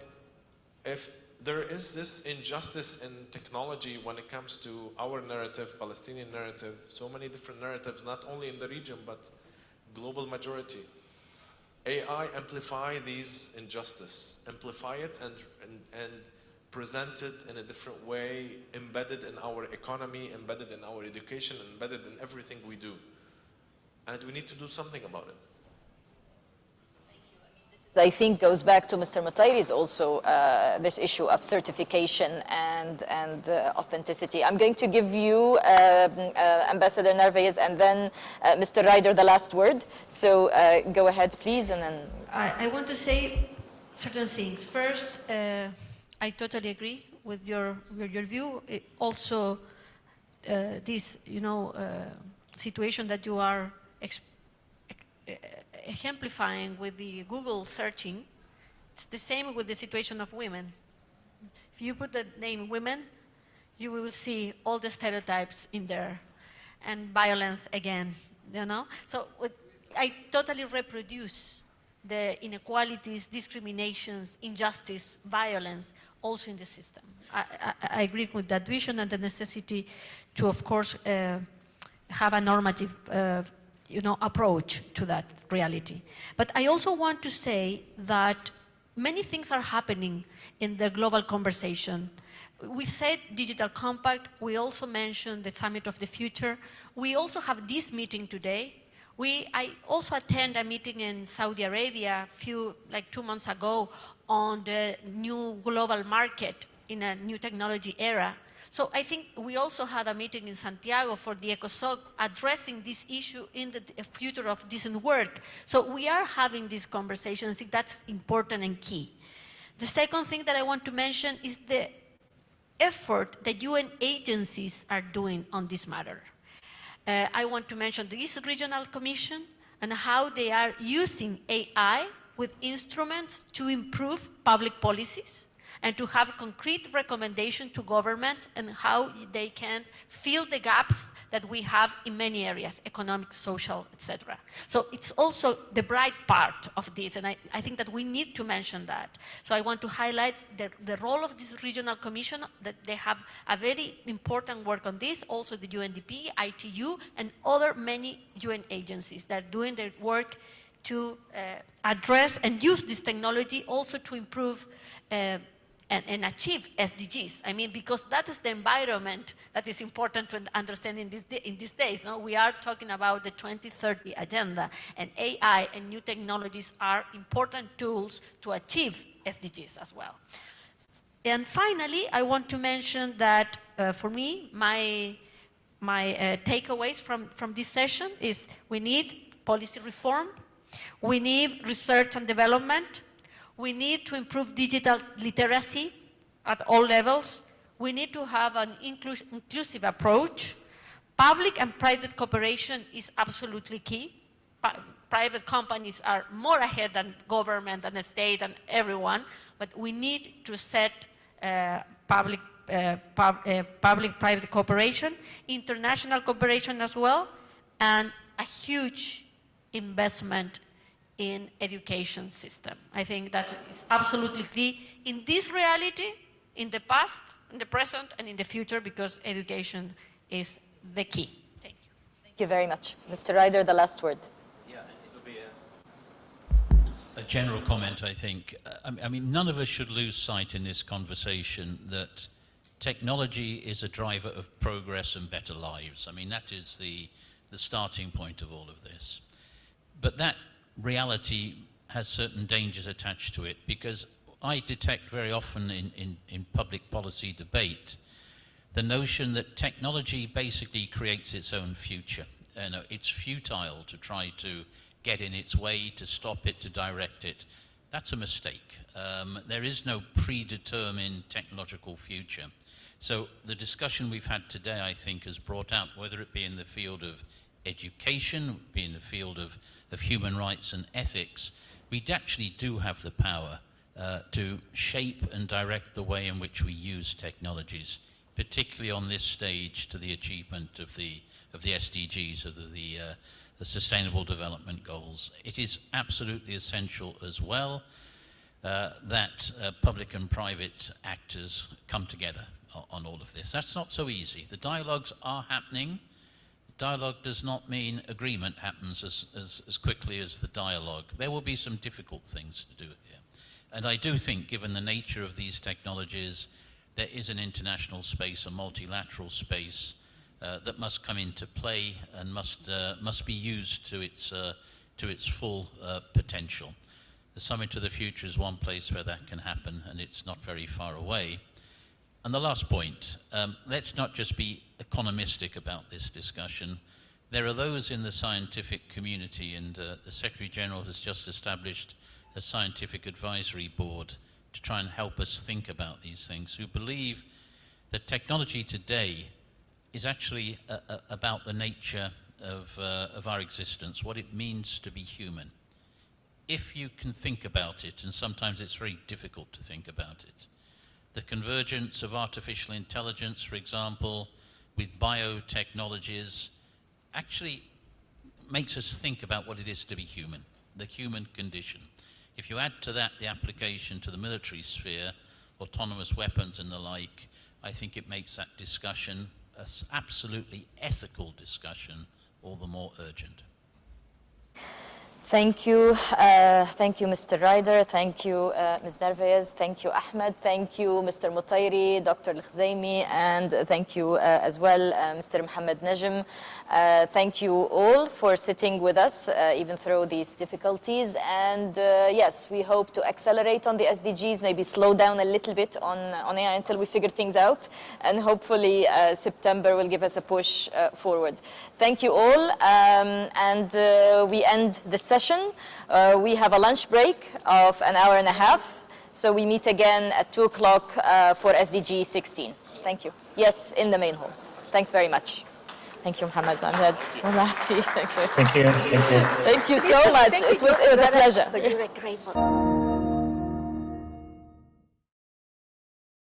if there is this injustice in technology when it comes to our narrative, Palestinian narrative, so many different narratives, not only in the region, but global majority. AI amplify these injustice, amplify it and present it in a different way, embedded in our economy, embedded in our education, embedded in everything we do. And we need to do something about it. I think goes back to Mr. Matairi's also this issue of certification and authenticity. I'm going to give you Ambassador Narvaez and then Mr. Ryder the last word. So go ahead, please, and then. I want to say certain things. First, I totally agree with your view. Also, this situation that you are exemplifying with the Google searching, it's the same with the situation of women. If you put the name women, you will see all the stereotypes in there and violence again, So I totally reproduce the inequalities, discriminations, injustice, violence also in the system. I agree with that vision and the necessity to, of course, have a normative approach to that reality. But I also want to say that many things are happening in the global conversation. We said digital compact, we also mentioned the summit of the future. We also have this meeting today. I also attend a meeting in Saudi Arabia 2 months ago on the new global market in a new technology era. So I think we also had a meeting in Santiago for the ECOSOC addressing this issue in the future of decent work. So we are having these conversations. I think that's important and key. The second thing that I want to mention is the effort that UN agencies are doing on this matter. I want to mention this regional commission and how they are using AI with instruments to improve public policies and to have concrete recommendations to governments and how they can fill the gaps that we have in many areas, economic, social, etc. So it's also the bright part of this, and I think that we need to mention that. So I want to highlight the role of this regional commission, that they have a very important work on this, also the UNDP, ITU, and other many UN agencies that are doing their work to address and use this technology also to improve and achieve SDGs. I mean, because that is the environment that is important to understand in these days. No? We are talking about the 2030 agenda, and AI and new technologies are important tools to achieve SDGs as well. And finally, I want to mention that for me, my takeaways from this session is we need policy reform, we need research and development, we need to improve digital literacy at all levels. We need to have an inclusive approach. Public and private cooperation is absolutely key. Private companies are more ahead than government and the state and everyone, but we need to set public-private cooperation, international cooperation as well, and a huge investment in education system. I think that is absolutely key in this reality, in the past, in the present, and in the future, because education is the key. Thank you. Thank you very much. Mr. Ryder, the last word. Yeah, it'll be A general comment, I think. I mean, none of us should lose sight in this conversation that technology is a driver of progress and better lives. I mean, that is the starting point of all of this. But that reality has certain dangers attached to it, because I detect very often in public policy debate the notion that technology basically creates its own future. And it's futile to try to get in its way, to stop it, to direct it. That's a mistake. There is no predetermined technological future. So the discussion we've had today, I think, has brought out, whether it be in the field of education, be in the field of human rights and ethics, we actually do have the power to shape and direct the way in which we use technologies, particularly on this stage to the achievement of the SDGs, of the Sustainable Development Goals. It is absolutely essential as well that public and private actors come together on all of this. That's not so easy. The dialogues are happening. Dialogue does not mean agreement happens as quickly as the dialogue. There will be some difficult things to do here. And I do think, given the nature of these technologies, there is an international space, a multilateral space, that must come into play and must be used to its full potential. The Summit of the Future is one place where that can happen, and it's not very far away. And the last point, let's not just be economistic about this discussion. There are those in the scientific community, and the Secretary General has just established a scientific advisory board to try and help us think about these things, who believe that technology today is actually about the nature of our existence, what it means to be human. If you can think about it, and sometimes it's very difficult to think about it, the convergence of artificial intelligence, for example, with biotechnologies, actually makes us think about what it is to be human, the human condition. If you add to that the application to the military sphere, autonomous weapons and the like, I think it makes that discussion, an absolutely ethical discussion, all the more urgent. Thank you. Thank you, Mr. Ryder. Thank you, Ms. Narvaez. Thank you, Ahmed. Thank you, Mr. Mutayri, Dr. Al-Khuzaimi, and thank you as well, Mr. Mohammed Najm. Thank you all for sitting with us, even through these difficulties. And yes, we hope to accelerate on the SDGs, maybe slow down a little bit on AI until we figure things out. And hopefully September will give us a push forward. Thank you all. And we end the session. We have a lunch break of an hour and a half. So we meet again at 2 o'clock for SDG 16. Thank you. Yes, in the main hall. Thanks very much. Thank you, Mohammed. Thank you. Thank you. Thank you so much. It was a pleasure. You're a great one.